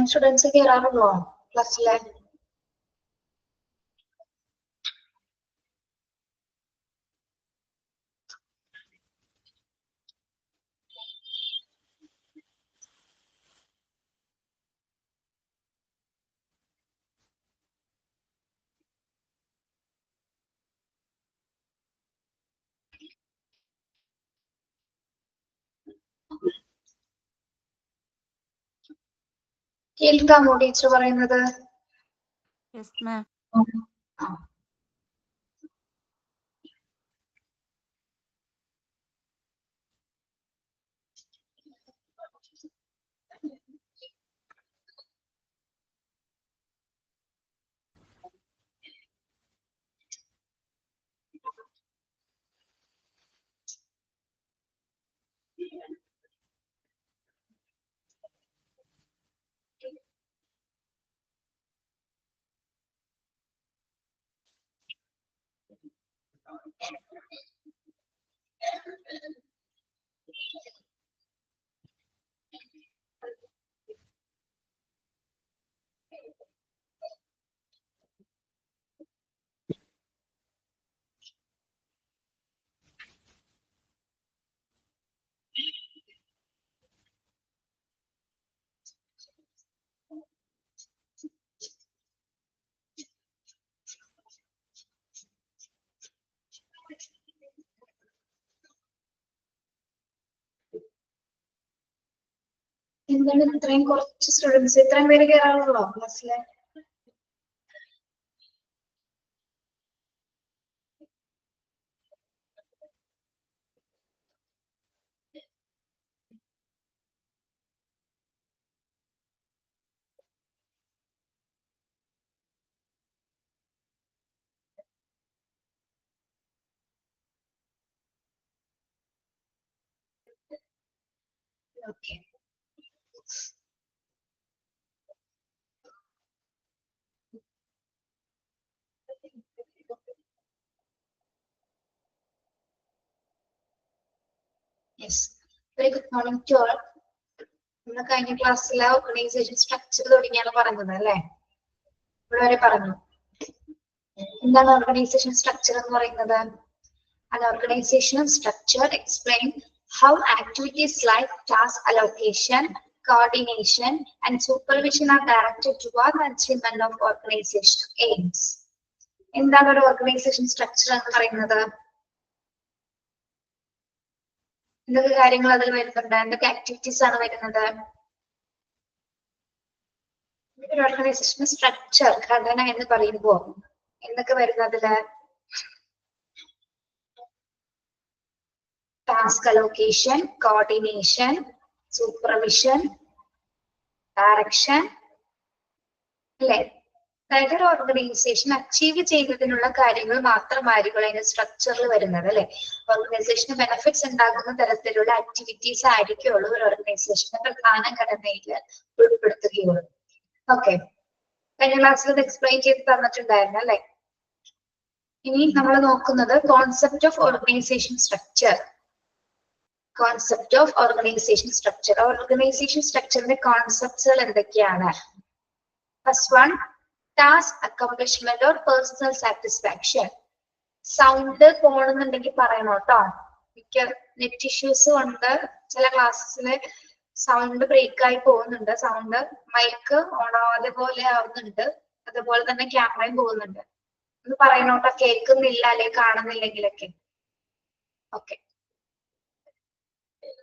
Students കയറാറുള്ളോ ക്ലാസ്സിലെ? കേൾക്കാമോ teacher പറയുന്നത്? Yes ma'am. എന്താണ് ഇത്രയും കുറച്ച് സ്റ്റുഡൻസ്, ഇത്രയും പേര് കയറാറുള്ളോ ക്ലാസ്സിലെ? Okay. Yes, very good morning to all. നമ്മൾ കഴിഞ്ഞ ക്ലാസ്സിലെ ഓർഗനൈസേഷൻ സ്ട്രക്ചർ തുടങ്ങിയാണ് പറഞ്ഞത് അല്ലേ? ഇവിടെ വരെ പറഞ്ഞു. എന്താണ് ഓർഗനൈസേഷൻ സ്ട്രക്ചർ എന്ന് പറയുന്നത്? An organizational structure explain how activities like task allocation, coordination, and supervision are directed toward the achievement of organization aims. എന്താണ് ഒരു ഓർഗനൈസേഷൻ സ്ട്രക്ചർ എന്ന് പറയുന്നത്? എന്തൊക്കെ കാര്യങ്ങൾ അതിൽ വരുന്നുണ്ട്? എന്തൊക്കെ ആക്ടിവിറ്റീസ് ആണ് വരുന്നത്? ഒരു ഓർഗനൈസേഷൻ സ്ട്രക്ചർ, ഘടന എന്ന് പറയുമ്പോൾ എന്തൊക്കെ വരുന്നതില്? task allocation, coordination, supervision, direction, അല്ലേ? അതായത് ഒരു ഓർഗനൈസേഷൻ അച്ചീവ് ചെയ്യുന്നതിനുള്ള കാര്യങ്ങൾ മാത്രമായിരിക്കും അതിന്റെ സ്ട്രക്ചറിൽ വരുന്നത് അല്ലെ? ഓർഗനൈസേഷന് ബെനിഫിറ്റ്സ് ഉണ്ടാകുന്ന തരത്തിലുള്ള ആക്ടിവിറ്റീസ് ആയിരിക്കുള്ളൂ ഒരു ഓർഗനൈസേഷന്റെ പ്രധാന ഘടനയിൽ ഉൾപ്പെടുത്തുകയുള്ളൂ. ഓക്കെ, കഴിഞ്ഞ ക്ലാസ്സിൽ ഇത് എക്സ്പ്ലെയിൻ ചെയ്ത് തന്നിട്ടുണ്ടായിരുന്നു അല്ലെ? ഇനി നമ്മൾ നോക്കുന്നത് concept of organisation structure. Concept of organisation structure. Organisation സ്ട്രക്ചറിന്റെ കോൺസെപ്റ്റുകൾ എന്തൊക്കെയാണ്? First one, task accomplishment or personal satisfaction. Sound പോകണമെന്നുണ്ടെങ്കിൽ പറയണം കേട്ടോ. മിക്ക നെറ്റ് ഇഷ്യൂസ് കൊണ്ട് ചില ക്ലാസ്സില് സൗണ്ട് ബ്രേക്ക് ആയി പോകുന്നുണ്ട്. സൗണ്ട് മൈക്ക് ഓൺ ആവാതെ പോലെ ആവുന്നുണ്ട്. അതുപോലെ തന്നെ ക്യാമറയും പോകുന്നുണ്ട്. ഒന്ന് പറയണോട്ടോ, കേൾക്കുന്നില്ല അല്ലെങ്കിൽ കാണുന്നില്ലെങ്കിലൊക്കെ. Okay.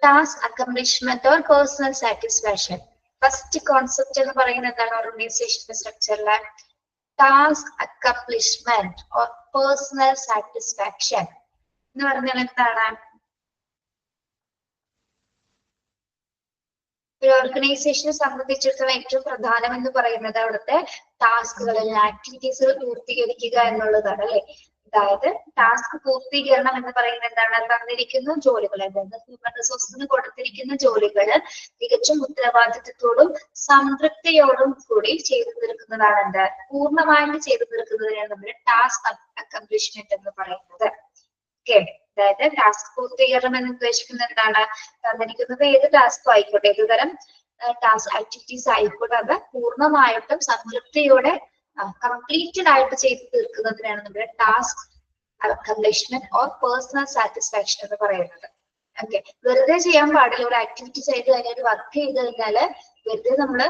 Task accomplishment or personal satisfaction. First concept എന്ന് പറയുന്നത് എന്താണ് ഓർഗനൈസേഷൻ സ്ട്രക്ചറിലെ? Task accomplishment or personal satisfaction എന്ന് പറഞ്ഞാൽ എന്താണ്? ഒരു ഓർഗനൈസേഷനെ സംബന്ധിച്ചിടത്തോളം ഏറ്റവും പ്രധാനം എന്ന് പറയുന്നത് അവിടുത്തെ ടാസ്കുകളിൽ ആക്ടിവിറ്റീസുകൾ പൂർത്തീകരിക്കുക എന്നുള്ളതാണ്, അല്ലെ? അതായത് ടാസ്ക് പൂർത്തീകരണം എന്ന് പറയുന്നത് എന്താണ്? തന്നിരിക്കുന്ന ജോലികൾ, അതായത് ഹ്യൂമൻ റിസോഴ്സിന് കൊടുത്തിരിക്കുന്ന ജോലികൾ തികച്ചും ഉത്തരവാദിത്വത്തോടും സംതൃപ്തിയോടും കൂടി ചെയ്തു തീർക്കുന്നതാണ് എന്ത്? പൂർണ്ണമായിട്ട് ചെയ്തു തീർക്കുന്നതിനാണ് നമ്മൾ ടാസ്ക് അക്കംപ്ലിഷ്മെന്റ് എന്ന് പറയുന്നത്. ഓക്കെ. അതായത് ടാസ്ക് പൂർത്തീകരണം എന്ന് ഉദ്ദേശിക്കുന്നത് എന്താണ്? തന്നിരിക്കുന്നത് ഏത് ടാസ്കും ആയിക്കോട്ടെ, ഏത് തരം ടാസ്ക് ആക്ടിവിറ്റീസ് ആയിക്കോട്ടെ, അത് പൂർണ്ണമായിട്ടും സംതൃപ്തിയോടെ കംപ്ലീറ്റഡ് ആയിട്ട് ചെയ്ത് തീർക്കുന്നതിനാണ് നമ്മുടെ task accomplishment or personal satisfaction എന്ന് പറയുന്നത്. ഓക്കെ. വെറുതെ ചെയ്യാൻ പാടില്ല. ഒരു ആക്ടിവിറ്റി ചെയ്ത് കഴിഞ്ഞാൽ, ഒരു വർക്ക് ചെയ്ത് കഴിഞ്ഞാല് വെറുതെ നമ്മള്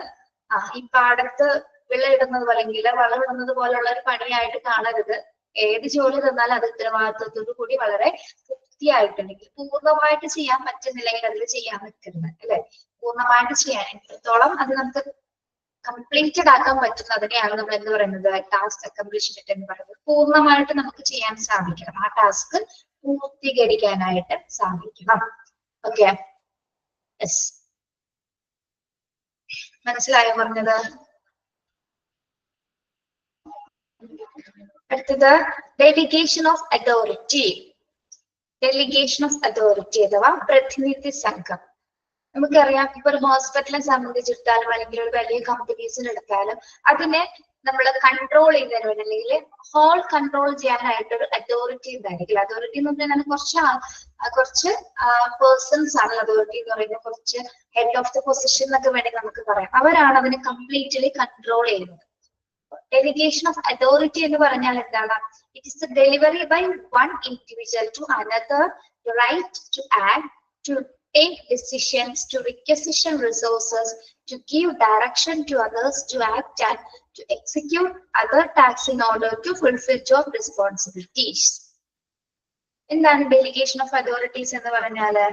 ഈ പാടത്ത് വെള്ളം ഇടുന്നത് പോലെ, അല്ലെങ്കിൽ വളം ഇടുന്നത് പോലുള്ള ഒരു പണിയായിട്ട് കാണരുത്. ഏത് ജോലി തന്നാലും അത് ഉത്തരവാദിത്വത്തോടു കൂടി വളരെ വൃത്തിയായിട്ടുണ്ടെങ്കിൽ, പൂർണ്ണമായിട്ട് ചെയ്യാൻ പറ്റുന്നില്ലെങ്കിൽ അതിൽ ചെയ്യാൻ പറ്റുന്നത്, അല്ലെ? പൂർണ്ണമായിട്ട് ചെയ്യാൻ എത്രത്തോളം അത് നമുക്ക് കംപ്ലീറ്റഡ് ആക്കാൻ പറ്റുന്നതിനെയാണ് നമ്മൾ എന്ത് പറയുന്നത്? ടാസ്ക് അക്കംപ്ലിഷ്മെന്റ് എന്ന് പറയുന്നത്. പൂർണ്ണമായിട്ട് നമുക്ക് ചെയ്യാൻ സാധിക്കണം, ആ ടാസ്ക് പൂർത്തീകരിക്കാനായിട്ട് സാധിക്കണം. ഓക്കെ. യെസ്, മനസ്സിലായോ പറഞ്ഞത്? അടുത്തത് delegation of authority. Delegation of authority അഥവാ പ്രതിനിധി സംഘം. നമുക്കറിയാം, ഇപ്പൊ ഒരു ഹോസ്പിറ്റലിനെ സംബന്ധിച്ചിടത്താലും അല്ലെങ്കിൽ ഒരു വലിയ കമ്പനീസിന് എടുത്താലും അതിനെ നമ്മൾ കൺട്രോൾ ചെയ്യുന്നതിന് വേണ്ടി, അല്ലെങ്കിൽ ഹോൾ കൺട്രോൾ ചെയ്യാനായിട്ട് ഒരു അതോറിറ്റി ഉണ്ടായിരിക്കില്ല. അതോറിറ്റി എന്ന് പറഞ്ഞാൽ കുറച്ച് പേഴ്സൺസ് ആണ് അതോറിറ്റി എന്ന് പറയുന്നത്. കുറച്ച് ഹെഡ് ഓഫ് ദ പൊസിഷൻ എന്നൊക്കെ വേണമെങ്കിൽ നമുക്ക് പറയാം. അവരാണ് അതിനെ കംപ്ലീറ്റ്ലി കൺട്രോൾ ചെയ്യുന്നത്. ഡെലിഗേഷൻ ഓഫ് അതോറിറ്റി എന്ന് പറഞ്ഞാൽ എന്താണ്? It is the delivery by one individual to another right to act, to take decisions, to requisition resources, to give direction to others to act, and to execute other tasks in order to fulfill job responsibilities. എന്താണ് delegation of authorities എന്ന് പറഞ്ഞാല്?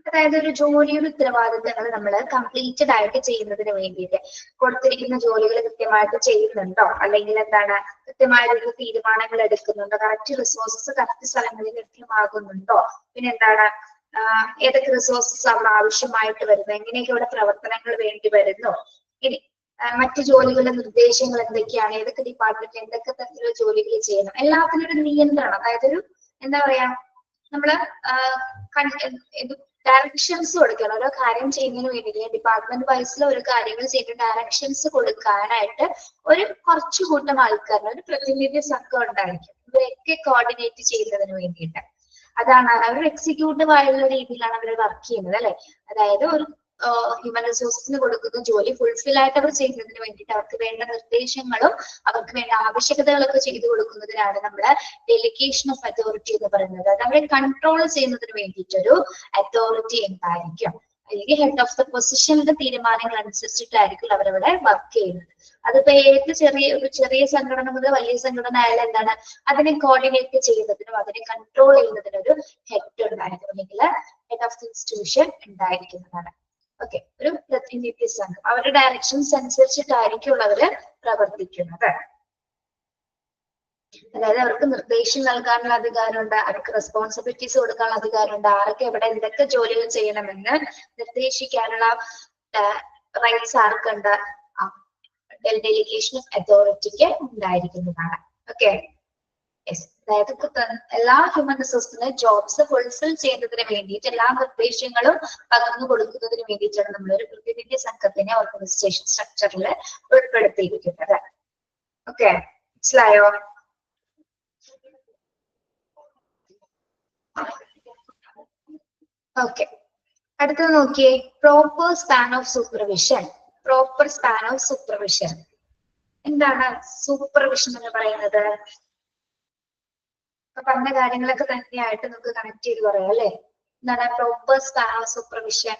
അതായത് ഒരു ജോലിയുടെ ഉത്തരവാദിത്തങ്ങൾ നമ്മൾ completed ആയിട്ട് ചെയ്യുന്നതിന് വേണ്ടിയിട്ട്, കൊടുത്തിരിക്കുന്ന ജോലികൾ കൃത്യമായിട്ട് ചെയ്യുന്നുണ്ടോ, അല്ലെങ്കിൽ എന്താണ് കൃത്യമായിട്ടുള്ള തീരുമാനങ്ങൾ എടുക്കുന്നുണ്ടോ, കറക്റ്റ് റിസോഴ്സസ് കറക്റ്റ് സ്ഥലങ്ങളിൽ ലഭ്യമാകുന്നുണ്ടോ, പിന്നെ എന്താണ് ഏതൊക്കെ റിസോഴ്സസ് അവിടെ ആവശ്യമായിട്ട് വരുന്നു, എങ്ങനെയൊക്കെ ഇവിടെ പ്രവർത്തനങ്ങൾ വേണ്ടി വരുന്നു, ഇനി മറ്റു ജോലികളുടെ നിർദ്ദേശങ്ങൾ എന്തൊക്കെയാണ്, ഏതൊക്കെ ഡിപ്പാർട്ട്മെന്റ് എന്തൊക്കെ തരത്തിലുള്ള ജോലികൾ ചെയ്യണം, എല്ലാത്തിനും ഒരു നിയന്ത്രണം. അതായത് ഒരു എന്താ പറയാ, നമ്മള് ഡയറക്ഷൻസ് കൊടുക്കണം. ഓരോ കാര്യം ചെയ്യുന്നതിന് വേണ്ടിയിട്ട് ഡിപ്പാർട്ട്മെന്റ് വൈസിൽ ഒരു കാര്യങ്ങൾ ചെയ്ത് ഡയറക്ഷൻസ് കൊടുക്കാനായിട്ട് ഒരു കുറച്ചു കൂട്ടം ആൾക്കാരുടെ ഒരു പ്രതിനിധി സംഘം ഉണ്ടായിരിക്കും. ഇവരൊക്കെ കോർഡിനേറ്റ് ചെയ്യുന്നതിന് വേണ്ടിയിട്ട്. അതാണ് അവർ എക്സിക്യൂട്ടീവ് ആയുള്ള രീതിയിലാണ് അവർ വർക്ക് ചെയ്യുന്നത്, അല്ലെ? അതായത് ഒരു ഹ്യൂമൻ റിസോഴ്സസിന് കൊടുക്കുന്ന ജോലി ഫുൾഫിൽ ആയിട്ട് അവർ ചെയ്യുന്നതിന് വേണ്ടിയിട്ട് അവർക്ക് വേണ്ട നിർദ്ദേശങ്ങളും അവർക്ക് വേണ്ട ആവശ്യകതകളൊക്കെ ചെയ്തു കൊടുക്കുന്നതിനാണ് നമ്മുടെ ഡെലിഗേഷൻ ഓഫ് അതോറിറ്റി എന്ന് പറയുന്നത്. അത് അവരെ കൺട്രോൾ ചെയ്യുന്നതിന് വേണ്ടിയിട്ടൊരു അതോറിറ്റി ഉണ്ടായിരിക്കും, അല്ലെങ്കിൽ ഹെഡ് ഓഫ് ദ പൊസിഷന്റെ തീരുമാനങ്ങൾ അനുസരിച്ചിട്ടായിരിക്കും അവരവിടെ വർക്ക് ചെയ്യുന്നത്. അതിപ്പോ ഏത് ചെറിയ സംഘടന മുതൽ വലിയ സംഘടന ആയാലും എന്താണ്, അതിനെ കോർഡിനേറ്റ് ചെയ്യുന്നതിനും അതിനെ കൺട്രോൾ ചെയ്യുന്നതിനും ഒരു ഹെഡ് ഉണ്ടായിരിക്കും, അല്ലെങ്കിൽ ഹെഡ് ഓഫ് ദ ഇൻസ്റ്റിറ്റ്യൂഷൻ ഉണ്ടായിരിക്കുന്നതാണ്. ഓക്കെ. ഒരു പ്രതിനിധി സംഘം അവരുടെ ഡയറക്ഷൻസ് അനുസരിച്ചിട്ടായിരിക്കും അവര് പ്രവർത്തിക്കുന്നത്. അതായത് അവർക്ക് നിർദ്ദേശം നൽകാനുള്ള അധികാരമുണ്ട്, അവർക്ക് റെസ്പോൺസിബിലിറ്റീസ് കൊടുക്കാനുള്ള അധികാരമുണ്ട്, ആർക്ക് എവിടെ എന്തൊക്കെ ജോലികൾ ചെയ്യണമെന്ന് നിർദ്ദേശിക്കാനുള്ള റൈറ്റ്സ് ആർക്കുണ്ട്? ഡെലിഗേഷൻ ഓഫ് അതോറിറ്റിക്ക് ഉണ്ടായിരിക്കുന്നതാണ്. ഓക്കെ. അതായത് എല്ലാ ഹ്യൂമൻ റിസോഴ്സിന്റെ ജോബ്സ് ഫുൾഫിൽ ചെയ്യുന്നതിന് വേണ്ടിയിട്ട് എല്ലാ നിർദ്ദേശങ്ങളും പകർന്നു കൊടുക്കുന്നതിന് വേണ്ടിയിട്ടാണ് നമ്മളൊരു പ്രതിനിധി സംഘത്തിനെ ഓർഗനൈസേഷൻ സ്ട്രക്ചറിൽ ഉൾപ്പെടുത്തിയിരിക്കുന്നത്. ഓക്കെ, മനസ്സിലായോ? ഓക്കെ. അടുത്തത് നോക്കിയേ, proper span of supervision. Proper span of supervision. എന്താണ് സൂപ്പർവിഷൻ എന്ന് പറയുന്നത്? പറഞ്ഞ കാര്യങ്ങളൊക്കെ തന്നെയായിട്ട് നമുക്ക് കണക്ട് ചെയ്ത് പറയാം അല്ലെ. എന്താണ് proper span of supervision?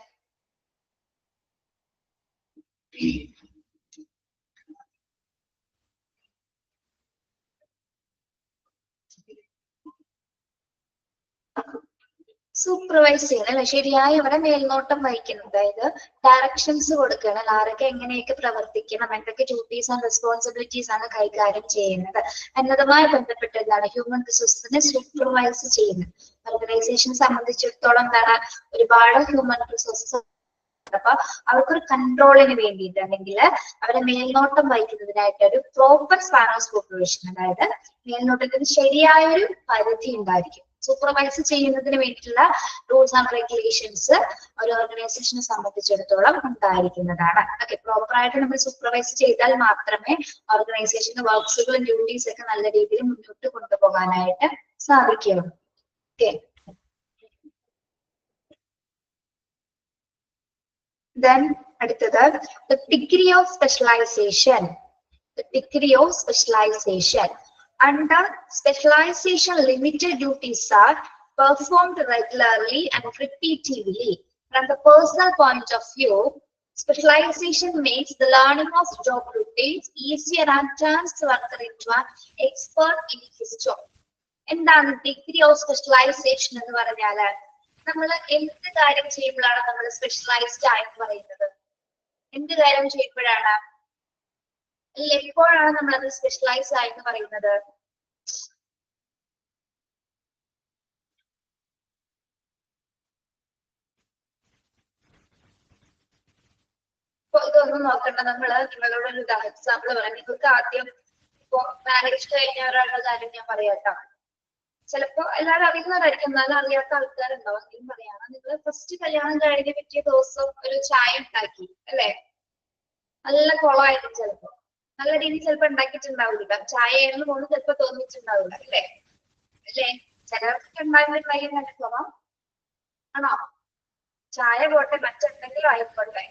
Supervise ചെയ്യണം അല്ലെ, ശരിയായി ഇവിടെ മേൽനോട്ടം വഹിക്കണം, അതായത് ഡയറക്ഷൻസ് കൊടുക്കണം, ആരൊക്കെ എങ്ങനെയൊക്കെ പ്രവർത്തിക്കണം, എന്തൊക്കെ ഡ്യൂട്ടീസ് ആൻഡ് റെസ്പോൺസിബിലിറ്റീസ് ആണ് കൈകാര്യം ചെയ്യുന്നത് എന്നതുമായി ബന്ധപ്പെട്ട് എന്താണ് ഹ്യൂമൻ റിസോഴ്സിനെ സൂപ്പർവൈസ് ചെയ്യുന്നത്. ഓർഗനൈസേഷൻ സംബന്ധിച്ചിടത്തോളം എന്താണ് ഒരുപാട് ഹ്യൂമൻ റിസോഴ്സസ്. അപ്പൊ അവർക്കൊരു കൺട്രോളിന് വേണ്ടിയിട്ട് അല്ലെങ്കിൽ അവരെ മേൽനോട്ടം വഹിക്കുന്നതിനായിട്ട് ഒരു പ്രോപ്പർ സ്പാൻ ഓഫ് സൂപ്പർവിഷൻ, അതായത് മേൽനോട്ടത്തിന് ശരിയായ ഒരു പരിധി ഉണ്ടായിരിക്കും. സൂപ്പർവൈസ് ചെയ്യുന്നതിന് വേണ്ടിയിട്ടുള്ള റൂൾസ് ആൻഡ് റെഗുലേഷൻസ് ഒരു ഓർഗനൈസേഷനെ സംബന്ധിച്ചിടത്തോളം ഉണ്ടായിരിക്കുന്നതാണ്. ഓക്കെ, പ്രോപ്പർ ആയിട്ട് നമ്മൾ സൂപ്പർവൈസ് ചെയ്താൽ മാത്രമേ ഓർഗനൈസേഷന്റെ വർക്ക്സുകളും ഡ്യൂട്ടീസ് ഒക്കെ നല്ല രീതിയിൽ മുന്നോട്ട് കൊണ്ടുപോകാനായിട്ട് സാധിക്കുകയുള്ളൂ. ഓക്കെ, then അടുത്തത് the degree of specialization. The degree of specialization. Under specialization, limited duties are performed regularly and repetitively. From the personal point of view, specialization makes the learning of job routines easier and turns the worker into an expert in his job. എന്താണ് degree of specialisation എന്ന് പറഞ്ഞാൽ? നമ്മൾ എന്ത് കാര്യം ചെയ്യുമ്പോഴാണ് നമ്മൾ specialised ആയെന്ന് പറയുന്നത്? എന്ത് കാര്യം ചെയ്യുമ്പോഴാണ്, എപ്പോഴാണ് നമ്മൾ അത് സ്പെഷ്യലൈസ് ആയെന്ന് പറയുന്നത്? ഇപ്പൊ ഇതൊന്നും നോക്കണ്ട, നിങ്ങളോട് ഒരു എക്സാമ്പിൾ പറയാം. നിങ്ങൾക്ക് ആദ്യം ഇപ്പൊ മാരേജ് കഴിഞ്ഞ ഒരാളുടെ കാര്യം ഞാൻ പറയാട്ടോ. ചിലപ്പോ എല്ലാവരും അറിയുന്നവരായിരിക്കും, എന്നാലും അറിയാത്ത ആൾക്കാരുണ്ടാവും. എങ്കിലും പറയാണ്, നിങ്ങൾ ഫസ്റ്റ് കല്യാണം കഴിഞ്ഞ പിറ്റേ ദിവസം ഒരു ചായ ഉണ്ടാക്കി അല്ലെ, നല്ല കുളമായിരിക്കും, ചിലപ്പോ നല്ല രീതിയിൽ ചിലപ്പോ ഉണ്ടാക്കിയിട്ടുണ്ടാവില്ല. ചായയാണെന്ന് പോലും ചിലപ്പോ തോന്നിയിട്ടുണ്ടാവില്ല അല്ലേ? അല്ലേ, ചിലർക്കൊക്കെ ഉണ്ടായിട്ടുണ്ടായി കണ്ടിട്ടുള്ളോ? ആണോ? ചായ പോട്ടെ, മറ്റെന്തെങ്കിലും ആയിക്കോട്ടെ.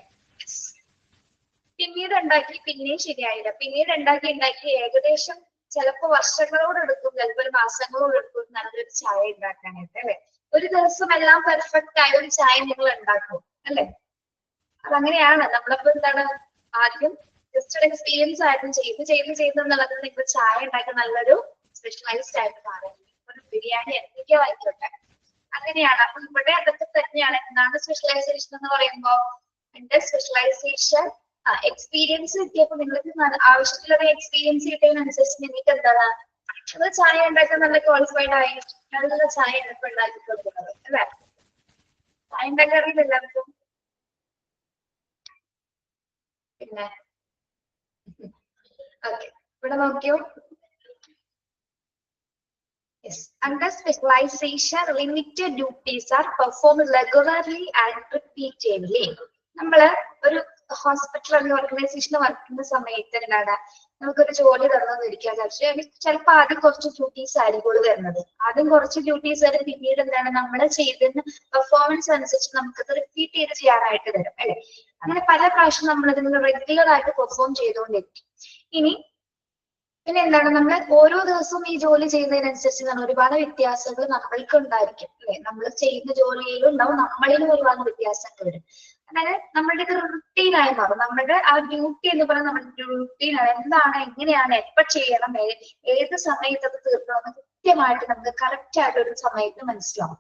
പിന്നീട് ഉണ്ടാക്കി പിന്നെയും ശരിയായില്ല, പിന്നീട് ഉണ്ടാക്കി ഏകദേശം ചിലപ്പോ വർഷങ്ങളോട് എടുക്കും, ചിലപ്പോ ഒരു മാസങ്ങളോട് എടുക്കും നല്ലൊരു ചായ ഉണ്ടാക്കാനായിട്ട് അല്ലെ. ഒരു ദിവസം എല്ലാം പെർഫെക്റ്റ് ആയ ഒരു ചായ നിങ്ങൾ ഉണ്ടാക്കും അല്ലെ. അതങ്ങനെയാണ്. നമ്മളിപ്പോ എന്താണ് ആദ്യം ജസ്റ്റ് ഒരു എക്സ്പീരിയൻസ് ആയിട്ട് ചെയ്ത് എന്നുള്ളത് നിങ്ങൾ ചായ ഉണ്ടാക്കി നല്ലൊരു സ്പെഷ്യലൈസ്ഡ് ആയിട്ട് മാറും. ഒരു ബിരിയാണി എന്തൊക്കെയോ ആയിക്കോട്ടെ, അങ്ങനെയാണ്. അപ്പൊ ഇവിടെ അതൊക്കെ തന്നെയാണ്. എന്താണ് സ്പെഷ്യലൈസേഷൻ എന്ന് പറയുമ്പോ? എന്റെ സ്പെഷ്യലൈസേഷൻ എക്സ്പീരിയൻസ് കിട്ടിയപ്പോ നിങ്ങൾക്ക് ആവശ്യത്തിലുള്ള എക്സ്പീരിയൻസ് കിട്ടിയതിനനുസരിച്ച് നിങ്ങൾക്ക് എന്താണ് അത് ചായ ഉണ്ടാക്കാൻ നല്ല ക്വാളിഫൈഡ് ആയി നല്ല ചായ ഇപ്പൊ ഉണ്ടാക്കി കൊടുക്കുന്നത് അല്ലെ. ചായ ഉണ്ടാക്കാൻ അറിയില്ല എല്ലാവർക്കും. പിന്നെ ഓക്കെ, ഇവിടെ നോക്കിയോ. Yes. Under specialization, limited duties are performed regularly and repeatedly. നമ്മള് ഒരു ഹോസ്പിറ്റൽ അല്ലെങ്കിൽ ഓർഗനൈസേഷനിൽ വർക്ക് ചെയ്യുന്ന സമയത്ത് എന്താണ് നമുക്കൊരു ജോലി തന്നിരിക്കാൻ ചിലപ്പോൾ ആദ്യം കുറച്ച് ഡ്യൂട്ടീസ് ആയിരിക്കും വരുന്നത്. ആദ്യം കുറച്ച് ഡ്യൂട്ടീസ് വരും, പിന്നീട് എന്താണ് നമ്മൾ ചെയ്തിരുന്ന പെർഫോമൻസ് അനുസരിച്ച് നമുക്കത് റിപ്പീറ്റ് ചെയ്ത് ചെയ്യാനായിട്ട് തരും അല്ലെ. അങ്ങനെ പല പ്രാവശ്യം നമ്മൾ ഇതിന് റെഗുലർ ആയിട്ട് പെർഫോം ചെയ്തുകൊണ്ടിരിക്കും. പിന്നെ എന്താണ് നമ്മൾ ഓരോ ദിവസവും ഈ ജോലി ചെയ്യുന്നതിനനുസരിച്ച് നമ്മൾ ഒരുപാട് വ്യത്യാസങ്ങൾ നമ്മൾക്ക് ഉണ്ടായിരിക്കും അല്ലെ. നമ്മൾ ചെയ്യുന്ന ജോലിയിലും ഉണ്ടാവും, നമ്മളിലും ഒരുപാട് വ്യത്യാസങ്ങൾ വരും. അതായത് നമ്മളുടെ ഇത് റുട്ടീനായി മാറും. നമ്മുടെ ആ ഡ്യൂട്ടി എന്ന് പറയുന്നത് നമ്മുടെ റുട്ടീനാണ്. എന്താണ്, എങ്ങനെയാണ്, എപ്പോ ചെയ്യണം, ഏത് സമയത്ത് അത് തീർക്കണമെന്ന് കൃത്യമായിട്ട് നമുക്ക് കറക്റ്റ് ആയിട്ട് ഒരു സമയത്ത് മനസ്സിലാവും.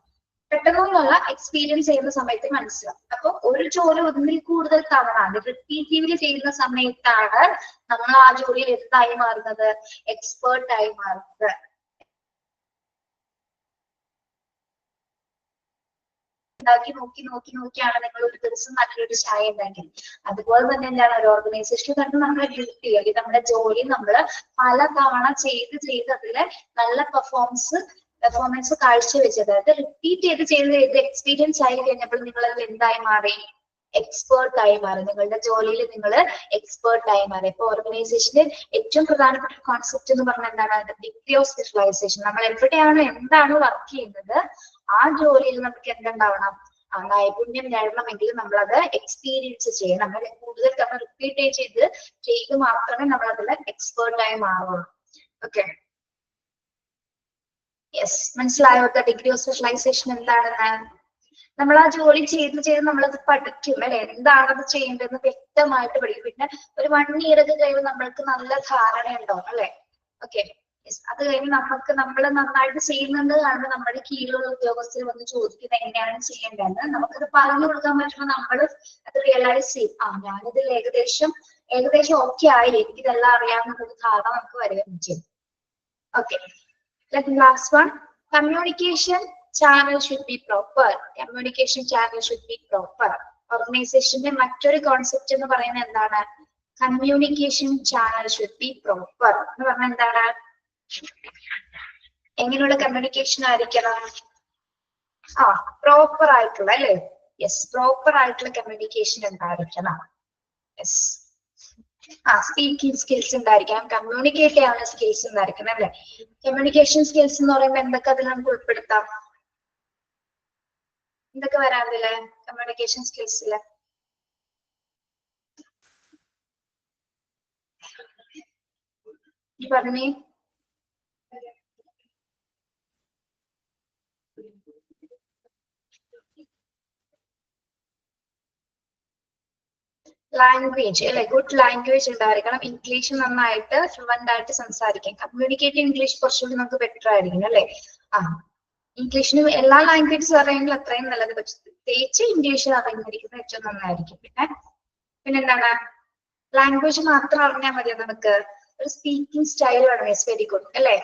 പെട്ടെന്നൊന്നുള്ള എക്സ്പീരിയൻസ് ചെയ്യുന്ന സമയത്ത് മനസ്സിലാവും. അപ്പൊ ഒരു ജോലി ഒന്നിൽ കൂടുതൽ തവണ റിപ്പീറ്റീവ്ലി ചെയ്യുന്ന സമയത്താണ് നമ്മൾ ആ ജോലിയിൽ എന്തായി മാറുന്നത്, എക്സ്പേർട്ട് ആയി മാറുന്നത്. ഉണ്ടാക്കി നോക്കിയാണ് നിങ്ങൾ ഒരു ദിവസം നല്ലൊരു ചായ ഉണ്ടാക്കി. അതുപോലെ തന്നെ എന്താണ് ഒരു ഓർഗനൈസേഷനിൽ തന്നെ നമ്മുടെ ഡ്യൂട്ടി അല്ലെങ്കിൽ നമ്മുടെ ജോലി നമ്മൾ പല തവണ ചെയ്ത് അതില് നല്ല പെർഫോമൻസ് കാഴ്ചവെച്ചത്, അതായത് റിപ്പീറ്റ് ചെയ്ത് എക്സ്പീരിയൻസ് ആയി കഴിഞ്ഞപ്പോൾ നിങ്ങൾ അതിൽ എന്തായി മാറി, എക്സ്പേർട്ട് ആയി മാറി. നിങ്ങളുടെ ജോലിയിൽ നിങ്ങൾ എക്സ്പേർട്ട് ആയി മാറി. ഇപ്പൊ ഓർഗനൈസേഷന്റെ ഏറ്റവും പ്രധാനപ്പെട്ട കോൺസെപ്റ്റ് എന്ന് പറഞ്ഞാൽ എന്താണ്, ഡിഗ്രി ഓഫ് സ്പെഷ്യലൈസേഷൻ. നമ്മൾ എവിടെയാണ് എന്താണ് വർക്ക് ചെയ്യുന്നത് ആ ജോലിയിൽ നമുക്ക് എന്തുണ്ടാവണം, നൈപുണ്യം നേടണമെങ്കിൽ നമ്മൾ അത് എക്സ്പീരിയൻസ് ചെയ്യണം. നമ്മൾ കൂടുതൽ തവണ റിപ്പീറ്റ് ചെയ്ത് മാത്രമേ നമ്മൾ അതിൽ എക്സ്പേർട്ടായി മാറുള്ളൂ. ഓക്കെ, യെസ്, മനസ്സിലായോ ഡിഗ്രി ഓഫ് സ്പെഷ്യലൈസേഷൻ എന്താണെന്ന്? നമ്മൾ ആ ജോലി ചെയ്ത് നമ്മളത് പഠിക്കും അല്ലെ, എന്താണത് ചെയ്യേണ്ടതെന്ന് വ്യക്തമായിട്ട് പഠിക്കും. പിന്നെ ഒരു 1 ഇയർ ഒക്കെ കഴിയുമ്പോൾ നമ്മൾക്ക് നല്ല ധാരണ ഉണ്ടാവും അല്ലെ. ഓക്കെ, അത് കഴിഞ്ഞ് നമ്മൾ നന്നായിട്ട് ചെയ്യുന്നത് കാണുമ്പോൾ നമ്മുടെ കീഴിലുള്ള ഉദ്യോഗസ്ഥർ വന്ന് ചോദിക്കുന്നത് എങ്ങനെയാണ് ചെയ്യേണ്ടതെന്ന് നമുക്കത് പറഞ്ഞു കൊടുക്കാൻ പറ്റുമ്പോൾ നമ്മൾ അത് റിയലൈസ് ചെയ്യും. ഞാനിതിൽ ഏകദേശം ഓക്കെ ആയില്ലേ, എനിക്കിതെല്ലാം അറിയാവുന്ന ധാരണ നമുക്ക് വരികയും ചെയ്യും. Okay, last one, communication channel should be proper. Communication channel should be proper. ഓർഗനൈസേഷന്റെ മറ്റൊരു കോൺസെപ്റ്റ് എന്ന് പറയുന്നത് എന്താണ്? Communication channel should be proper എന്ന് പറഞ്ഞാൽ എന്താണ്? എങ്ങനെയുള്ള കമ്മ്യൂണിക്കേഷൻ ആയിരിക്കണം? പ്രോപ്പർ ആയിട്ടുള്ള അല്ലെ. യെസ്, പ്രോപ്പർ ആയിട്ടുള്ള കമ്മ്യൂണിക്കേഷൻ ഉണ്ടായിരിക്കണം. യെസ്, സ്പീക്കിംഗ് സ്കിൽസ് ഉണ്ടായിരിക്കണം, കമ്മ്യൂണിക്കേറ്റ് ചെയ്യാനുള്ള സ്കിൽസ് ഉണ്ടായിരിക്കണം അല്ലെ. കമ്മ്യൂണിക്കേഷൻ സ്കിൽസ് എന്ന് പറയുമ്പോൾ എന്തൊക്കെ അതിൽ നമുക്ക് ഉൾപ്പെടുത്താം? എന്തൊക്കെ വരാറില്ലേ കമ്മ്യൂണിക്കേഷൻ സ്കിൽസില്? പറഞ്ഞേ. ലാംഗ്വേജ് അല്ലെ, ഗുഡ് ലാംഗ്വേജ് ഉണ്ടായിരിക്കണം. ഇംഗ്ലീഷ് നന്നായിട്ട് ഫ്ലുവന്റ് ആയിട്ട് സംസാരിക്കാം. കമ്മ്യൂണിക്കേറ്റ് ഇംഗ്ലീഷ് കുറച്ചുകൂടി നമുക്ക് ബെറ്റർ ആയിരിക്കും അല്ലെ. ഇംഗ്ലീഷിന് എല്ലാ ലാംഗ്വേജസ് അറിയെങ്കിൽ അത്രയും നല്ലത്, പക്ഷെ പ്രത്യേകിച്ച് ഇംഗ്ലീഷ് അറിഞ്ഞിരിക്കുന്നത് ഏറ്റവും നന്നായിരിക്കും. പിന്നെ എന്താണ്? ലാംഗ്വേജ് മാത്രം അറിഞ്ഞാൽ മതി നമുക്ക്. ഒരു സ്പീക്കിംഗ് സ്റ്റൈൽ വേണം. യെസ്, വെരി ഗുഡ് അല്ലെ.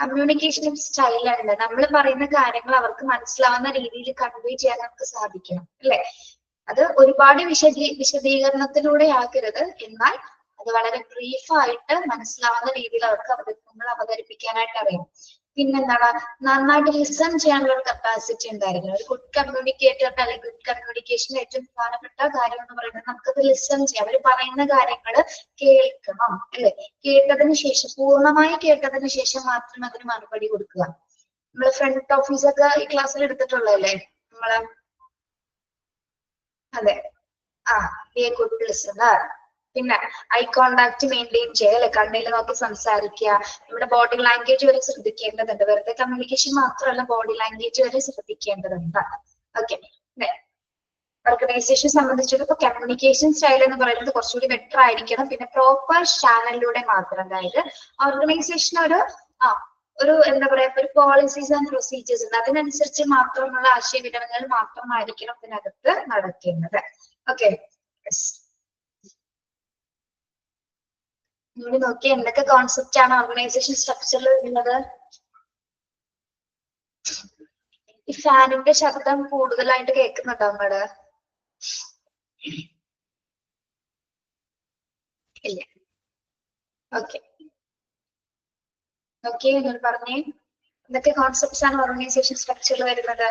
കമ്മ്യൂണിക്കേഷൻ സ്റ്റൈലുണ്ട്. നമ്മൾ പറയുന്ന കാര്യങ്ങൾ അവർക്ക് മനസ്സിലാവുന്ന രീതിയിൽ കൺവേ ചെയ്യാൻ നമുക്ക് സാധിക്കണം അല്ലെ. അത് ഒരുപാട് വിശദീകരണത്തിലൂടെ ആക്കരുത്, എന്നാൽ അത് വളരെ ബ്രീഫായിട്ട് മനസ്സിലാവുന്ന രീതിയിൽ അവർക്ക് നമ്മൾ അവതരിപ്പിക്കാനായിട്ട് അറിയാം. പിന്നെന്താണ്? നന്നായിട്ട് ലിസൺ ചെയ്യാനുള്ള ഒരു കപ്പാസിറ്റി ഉണ്ടായിരിക്കണം. ഒരു ഗുഡ് കമ്മ്യൂണിക്കേറ്റർ അല്ലെങ്കിൽ ഗുഡ് കമ്മ്യൂണിക്കേഷന്റെ ഏറ്റവും പ്രധാനപ്പെട്ട കാര്യം എന്ന് പറയുന്നത് നമുക്കത് ലിസൺ ചെയ്യാം. അവർ പറയുന്ന കാര്യങ്ങൾ കേൾക്കണം അല്ലെ. കേട്ടതിന് ശേഷം, പൂർണ്ണമായി കേട്ടതിന് ശേഷം മാത്രം അതിന് മറുപടി കൊടുക്കുക. നമ്മള് ഫ്രണ്ട് ഓഫീസൊക്കെ ഈ ക്ലാസ്സിൽ എടുത്തിട്ടുള്ളതല്ലേ നമ്മള്? അതെ, ബി എ ഗുഡ് ലിസണർ. പിന്നെ ഐ കോണ്ടാക്ട് മെയിൻറ്റെയിൻ ചെയ്യല്ലേ, കണ്ണിൽ നോക്കി സംസാരിക്കുക. നമ്മുടെ ബോഡി ലാംഗ്വേജ് വരെ ശ്രദ്ധിക്കേണ്ടതുണ്ട്. വെറുതെ കമ്മ്യൂണിക്കേഷൻ മാത്രമല്ല, ബോഡി ലാംഗ്വേജ് വരെ ശ്രദ്ധിക്കേണ്ടതുണ്ട്. ഓക്കെ, ഓർഗനൈസേഷൻ സംബന്ധിച്ചിടത്തോളം കമ്മ്യൂണിക്കേഷൻ സ്റ്റൈൽ എന്ന് പറയുന്നത് കുറച്ചുകൂടി ബെറ്റർ ആയിരിക്കണം. പിന്നെ പ്രോപ്പർ ചാനലിലൂടെ മാത്രം, അതായത് ഓർഗനൈസേഷൻ ഒരു എന്താ പറയാ, ഒരു പോളിസീസ് ആൻഡ് പ്രൊസീജിയേഴ്സ് ഉണ്ട്, അതിനനുസരിച്ച് മാത്രമുള്ള ആശയവിനിമയങ്ങൾ മാത്രമായിരിക്കണം ഇതിനകത്ത് നടക്കേണ്ടത്. ഓക്കെ, ഇവിടെ നോക്കി എന്തൊക്കെ കോൺസെപ്റ്റ് ആണ് ഓർഗനൈസേഷൻ സ്ട്രക്ചറിൽ വരുന്നത്. ഈ ഫാനിന്റെ ശബ്ദം കൂടുതലായിട്ട് കേൾക്കുന്നുണ്ടോ അങ്ങോട്ട്? ഇല്ല. ഓക്കെ, നിങ്ങൾ പറഞ്ഞേ എന്തൊക്കെ കോൺസെപ്റ്റ്സ് ആണ് ഓർഗനൈസേഷൻ സ്ട്രക്ചറിൽ വരുന്നത്?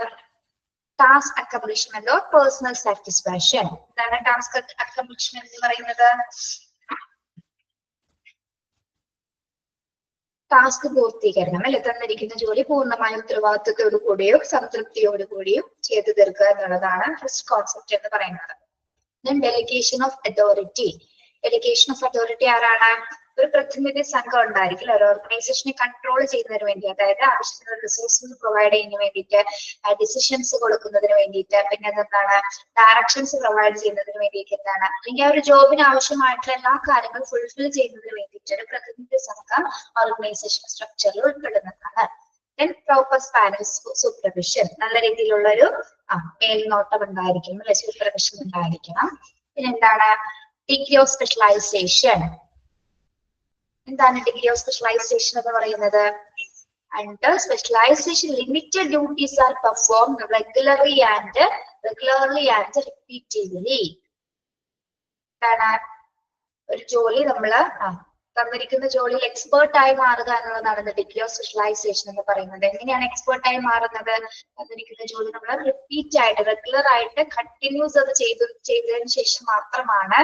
Task accomplishment or personal satisfaction. എന്താണ് ടാസ്ക് അക്കംപ്ലിഷ്മെന്റ് എന്ന് പറയുന്നത്? ടാസ്ക് പൂർത്തീകരണം അല്ലെ. തന്നിരിക്കുന്ന ജോലി പൂർണ്ണമായ ഉത്തരവാദിത്വത്തോടു കൂടിയോ സംതൃപ്തിയോടു കൂടിയോ ചെയ്തു തീർക്കുക എന്നുള്ളതാണ് ഫസ്റ്റ് കോൺസെപ്റ്റ് എന്ന് പറയുന്നത്. Delegation of authority. Delegation of authority ആരാണ്? ഒരു പ്രതിനിധി സംഘം ഉണ്ടായിരിക്കും ഒരു ഓർഗനൈസേഷനെ കൺട്രോൾ ചെയ്യുന്നതിന് വേണ്ടി, അതായത് ആവശ്യത്തിനുള്ള റിസോഴ്സസ് പ്രൊവൈഡ് ചെയ്യുന്നതിന് വേണ്ടിയിട്ട്, ഡിസിഷൻസ് കൊടുക്കുന്നതിന് വേണ്ടിയിട്ട്, പിന്നെ എന്താണ് ഡയറക്ഷൻസ് പ്രൊവൈഡ് ചെയ്യുന്നതിന് വേണ്ടിയിട്ട്, എന്താണ് അല്ലെങ്കിൽ ആ ഒരു ജോബിന് ആവശ്യമായിട്ടുള്ള എല്ലാ കാര്യങ്ങളും ഫുൾഫിൽ ചെയ്യുന്നതിന് വേണ്ടിയിട്ട് ഒരു പ്രതിനിധി സംഘം ഓർഗനൈസേഷൻ സ്ട്രക്ചറിൽ ഉൾപ്പെടുന്നതാണ്. പ്രോപ്പർ സ്പാനൽ സൂപ്പർവിഷൻ, നല്ല രീതിയിലുള്ള ഒരു മേൽനോട്ടം ഉണ്ടായിരിക്കണം അല്ലെ, സൂപ്പർവിഷൻ ഉണ്ടായിരിക്കണം. പിന്നെന്താണ് ഡിഗ്രി ഓഫ് സ്പെഷ്യലൈസേഷൻ. എന്താണ് ഡിഗ്രി ഓഫ് സ്പെഷ്യലൈസേഷൻ എന്ന് പറയുന്നത്? Under specialization, limited duties are performed regularly and repeatedly. എന്താണ് ഒരു ജോലി നമ്മള് തന്നിരിക്കുന്ന ജോലിയിൽ എക്സ്പേർട്ട് ആയി മാറുക എന്നുള്ളതാണ് ഡിഗ്രി ഓഫ് സ്പെഷ്യലൈസേഷൻ എന്ന് പറയുന്നത്. എങ്ങനെയാണ് എക്സ്പേർട്ട് ആയി മാറുന്നത്? തന്നിരിക്കുന്ന ജോലി നമ്മൾ റിപ്പീറ്റ് ആയിട്ട് റെഗുലർ ആയിട്ട് കണ്ടിന്യൂസ് അത് ചെയ്തതിനു ശേഷം മാത്രമാണ്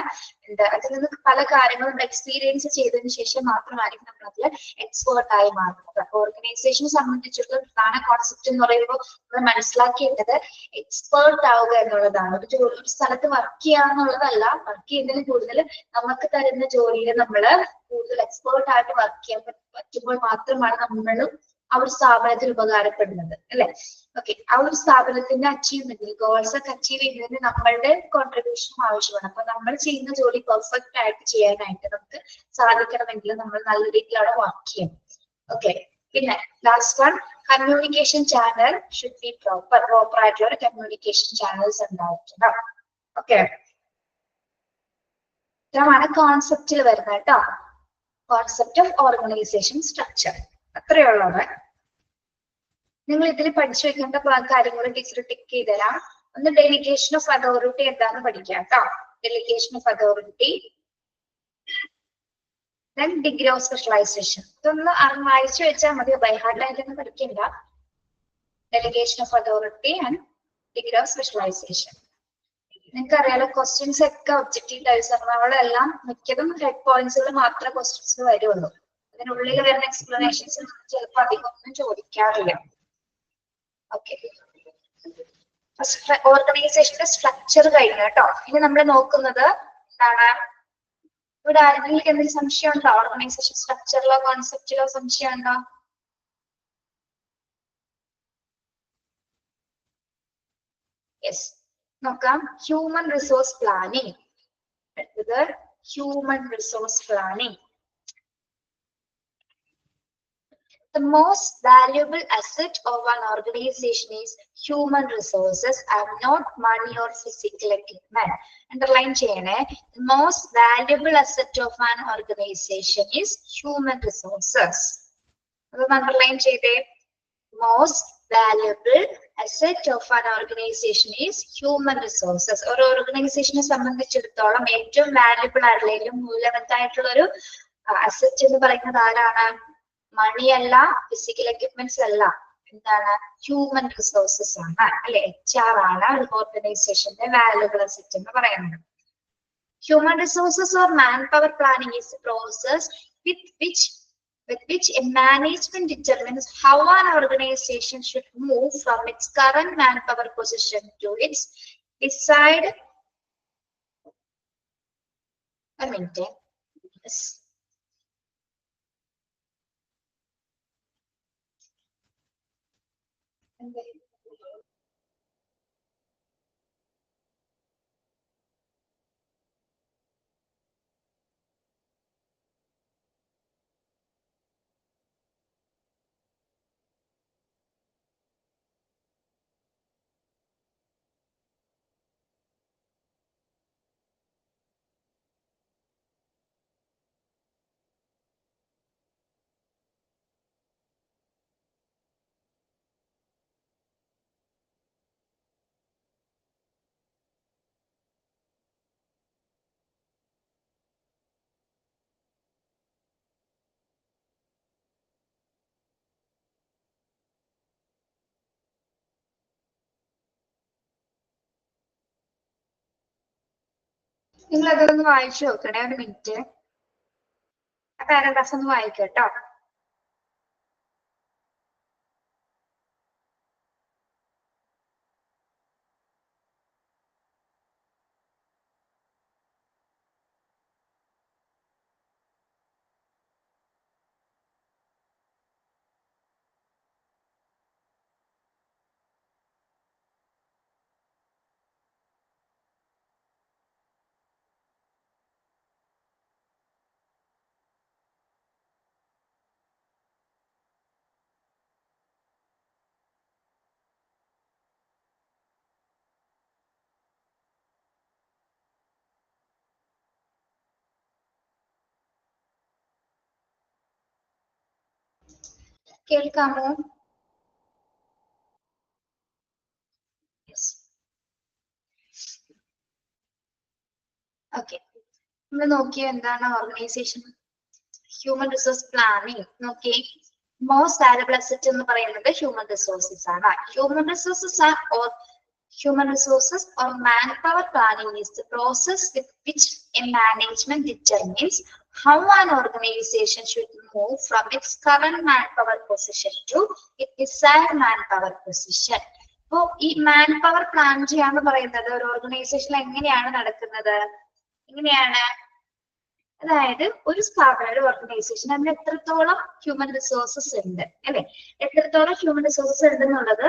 അതിൽ നിന്ന് പല കാര്യങ്ങളും എക്സ്പീരിയൻസ് ചെയ്തതിനു ശേഷം മാത്രമായിരിക്കും നമ്മൾ അതിൽ എക്സ്പേർട്ട് ആയി മാറുന്നത്. അപ്പൊ ഓർഗനൈസേഷനെ സംബന്ധിച്ചിട്ടുള്ള പ്രധാന കോൺസെപ്റ്റ് എന്ന് പറയുമ്പോൾ നമ്മൾ മനസ്സിലാക്കേണ്ടത് എക്സ്പേർട്ട് ആവുക എന്നുള്ളതാണ്. ഒരു സ്ഥലത്ത് വർക്ക് ചെയ്യുക എന്നുള്ളതല്ല, വർക്ക് ചെയ്യുന്നതിന് കൂടുതൽ നമുക്ക് തരുന്ന ജോലിയിൽ നമ്മൾ കൂടുതൽ എക്സ്പേർട്ട് ആയിട്ട് വർക്ക് ചെയ്യാൻ പറ്റുമ്പോൾ മാത്രമാണ് നമ്മളും ആ ഒരു സ്ഥാപനത്തിൽ ഉപകാരപ്പെടുന്നത്, അല്ലെ? ഓക്കെ, ആ ഒരു സ്ഥാപനത്തിന്റെ അച്ചീവ്മെന്റിൽ ഗോൾസ് ഒക്കെ അച്ചീവ് ചെയ്യുന്നതിന് നമ്മളുടെ കോൺട്രിബ്യൂഷനും ആവശ്യമാണ്. അപ്പൊ നമ്മൾ ചെയ്യുന്ന ജോലി പെർഫെക്റ്റ് ആയിട്ട് ചെയ്യാനായിട്ട് നമുക്ക് സാധിക്കണമെങ്കിൽ നമ്മൾ നല്ല രീതിയിൽ അവിടെ വർക്ക് ചെയ്യണം. ഓക്കെ, പിന്നെ last one, communication channel should be proper ആയിട്ടുള്ള ഒരു കമ്മ്യൂണിക്കേഷൻ ചാനൽസ് ഉണ്ടായിരിക്കണം. ഓക്കെ, ഇത്രയാണ് കോൺസെപ്റ്റിൽ വരുന്നത് കേട്ടോ. കോൺസെപ്റ്റ് ഓഫ് ഓർഗനൈസേഷൻ സ്ട്രക്ചർ അത്രയുള്ളത്. നിങ്ങൾ ഇതിൽ പഠിച്ചു വെക്കേണ്ട കാര്യങ്ങൾ ടീച്ചർ ടിക്ക് ചെയ്തുതരാം. ഒന്ന് ഡെലിഗേഷൻ ഓഫ് അതോറിറ്റി എന്താന്ന് പഠിക്കാം കേട്ടോ. Delegation of authority, then degree of specialisation. ഇതൊന്ന് വായിച്ചു വെച്ചാൽ മതി, ബൈ ഹാർട്ട് ആയിട്ടൊന്നും പഠിക്കണ്ട. Delegation of authority and degree of specialisation. നിങ്ങൾക്ക് അറിയാലോ, ക്വസ്റ്റ്യൻസ് ഒക്കെ ഒബ്ജക്റ്റീവ് ടൈപ്സ് ആണ്. നമ്മളെല്ലാം മിക്കതും ഹെഡ് പോയിന്റ്സുകൾ മാത്രമേ ക്വസ്റ്റ്യൻസ് വരുള്ളൂ. അതിനുള്ളിൽ വരുന്ന എക്സ്പ്ലനേഷൻസ് ചിലപ്പോൾ അധികം ഒന്നും ചോദിക്കാറില്ല. ഓക്കെ, ഓർഗനൈസേഷന്റെ സ്ട്രക്ചർ കഴിഞ്ഞു കേട്ടോ. ഇനി നമ്മൾ നോക്കുന്നത് എന്താണ്? ഇവിടെ ആരെങ്കിലും എന്തെങ്കിലും സംശയം ഉണ്ടോ? ഓർഗനൈസേഷൻ സ്ട്രക്ചറിലോ കോൺസെപ്റ്റിലോ സംശയം ഉണ്ടോ? യെസ്, നോക്കാം. Human resource planning. അടുത്തത് human resource planning. The most valuable asset of an organization is human resources and not money or physical equipment. Underline ചെയ്യണേ. The most valuable asset of an organization is human resources. അതൊന്ന് underline ചെയ്തേ. Most valuable asset of an organization is human resources. ഒരു ഓർഗനൈസേഷനെ സംബന്ധിച്ചിടത്തോളം ഏറ്റവും valuable ആയിട്ടുള്ള ഏറ്റവും മൂല്യവത്തായിട്ടുള്ള ഒരു അസറ്റ് എന്ന് പറയുന്നത് ആരാണ്? മണി അല്ല, ഫിസിക്കൽ എക്യുപ്മെന്റ്സ് അല്ല, എന്താണ്? ഹ്യൂമൻ റിസോഴ്സസ് ആണ്, അല്ലെ? HR ആണ് ഒരു ഓർഗനൈസേഷന്റെ വാല്യുബിൾ അസറ്റ് എന്ന് പറയുന്നത്. Human resources or man power planning is a process with which a management determines how an organization should move from its current manpower position to its desired. A minute. Yes. നിങ്ങൾ അതൊന്ന് വായിച്ചു നോക്കണേ, ഒരു minute. ആ paragraph ഒന്ന് വായിക്കട്ടോ. കേൾക്കാമോ? Okay, നമ്മൾ നോക്കിയ എന്താണ് ഓർഗനൈസേഷൻ ഹ്യൂമൻ റിസോഴ്സ് പ്ലാനിങ് നോക്കി മോസ്റ്റ് വാല്യുബിൾ അസറ്റ് എന്ന് പറയുന്നത് ഹ്യൂമൻ റിസോഴ്സസ് ആണ്. Human resources or manpower planning is the process with which a management determines how an organization should move from its current manpower position to its desired manpower position. So, ഈ manpower plan ചെയ്യാന്ന് പറയുന്നത് ഒരു organisation എങ്ങനെയാണ് നടക്കുന്നത്? എങ്ങനെയാണ്? അതായത് ഒരു സ്ഥാപനം, ഒരു ഓർഗനൈസേഷൻ അതിന് എത്രത്തോളം ഹ്യൂമൻ റിസോഴ്സസ് ഉണ്ട് അല്ലെ, എത്രത്തോളം ഹ്യൂമൻ റിസോഴ്സസ് ഉണ്ടെന്നുള്ളത്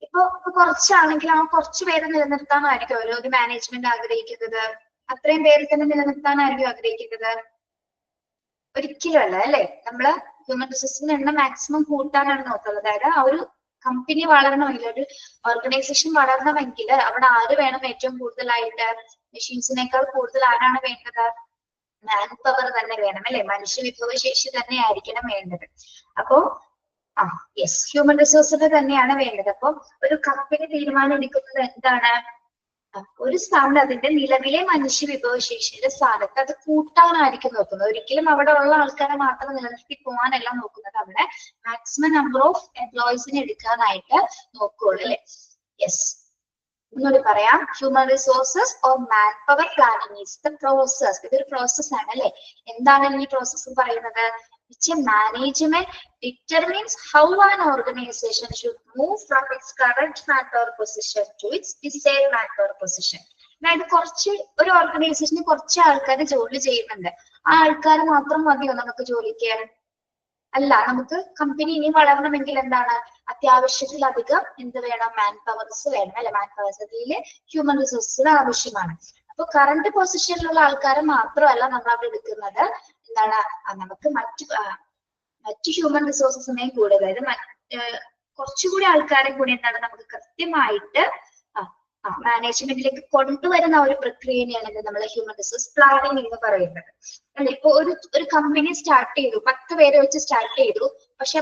ഇപ്പൊ കുറച്ചാണെങ്കിൽ ആ കുറച്ചു പേരെ നിലനിർത്താനായിരിക്കും ഒരു മാനേജ്മെന്റ് ആഗ്രഹിക്കുന്നത്. അത്രയും പേര് തന്നെ നിലനിർത്താനായിരിക്കും ആഗ്രഹിക്കുന്നത്? ഒരിക്കലും അല്ല അല്ലെ. നമ്മള് ഹ്യൂമൻ റിസോഴ്സിന്റെ എണ്ണം മാക്സിമം കൂട്ടാനാണ് നോക്കുന്നത്. അതായത് ആ ഒരു കമ്പനി വളരണമെങ്കിൽ, ഒരു ഓർഗനൈസേഷൻ വളരണമെങ്കിൽ അവിടെ ആര് വേണം ഏറ്റവും കൂടുതലായിട്ട്? മെഷീൻസിനേക്കാൾ കൂടുതൽ ആരാണ് വേണ്ടത്? മാൻ പവർ തന്നെ വേണം അല്ലെ, മനുഷ്യ വിഭവശേഷി തന്നെ ആയിരിക്കണം വേണ്ടത്. അപ്പോ യെസ്, ഹ്യൂമൻ റിസോഴ്സിന് തന്നെയാണ് വേണ്ടത്. അപ്പൊ ഒരു കമ്പനി തീരുമാനം എടുക്കുന്നത് എന്താണ്? ഒരു സ്ഥാപനം അതിന്റെ നിലവിലെ മനുഷ്യ വിഭവശേഷിയുടെ സ്ഥാനത്ത് അത് കൂട്ടാനായിരിക്കും നോക്കുന്നത്. ഒരിക്കലും അവിടെ ഉള്ള ആൾക്കാരെ മാത്രം നിലനിർത്തി പോകാനല്ല നോക്കുന്നത്, അവിടെ മാക്സിമം നമ്പർ ഓഫ് എംപ്ലോയീസിനെ എടുക്കാനായിട്ട് നോക്കുകയുള്ളൂ അല്ലെ. യെസ്, ഒന്നുകൂടി പറയാം. Human resources or man power planning is the process. ഇതൊരു പ്രോസസ് ആണ് അല്ലെ. എന്താണ് ഈ പ്രോസസ് പറയുന്നത്? which a management determines how an organization should move from its current manpower position to its desired manpower position. അതായത് ഒരു ഓർഗനൈസേഷന് കുറച്ച് ആൾക്കാർ ജോലി ചെയ്യുന്നുണ്ട്. ആ ആൾക്കാർ മാത്രം മതിയോ നമുക്ക് ജോലിക്ക്? അല്ല, നമുക്ക് കമ്പനി ഇനി വളരണമെങ്കിൽ എന്താണ്? അത്യാവശ്യത്തിലധികം എന്ത് വേണം? മാൻ പവേഴ്സ് വേണം അല്ലെ. മാൻ പവേഴ്സ് അതിൽ ഹ്യൂമൻ റിസോഴ്സസ് ആവശ്യമാണ്. അപ്പൊ കറണ്ട് പൊസിഷനിലുള്ള ആൾക്കാരെ മാത്രമല്ല നമ്മൾ അവിടെ എടുക്കുന്നത്. എന്താണ്? നമുക്ക് മറ്റു ഹ്യൂമൻ റിസോഴ്സസിനെയും കൂടെ, അതായത് കുറച്ചുകൂടി ആൾക്കാരെ കൂടി എന്താണ് നമുക്ക് കൃത്യമായിട്ട് മാനേജ്മെന്റിലേക്ക് കൊണ്ടുവരുന്ന ഒരു പ്രക്രിയയാണ് നമ്മൾ ഹ്യൂമൻ റിസോഴ്സ് പ്ലാനിങ് എന്ന് പറയുന്നത് അല്ലെ. ഇപ്പൊ ഒരു കമ്പനി സ്റ്റാർട്ട് ചെയ്തു, 10 പേരെ വെച്ച് സ്റ്റാർട്ട് ചെയ്തു. പക്ഷെ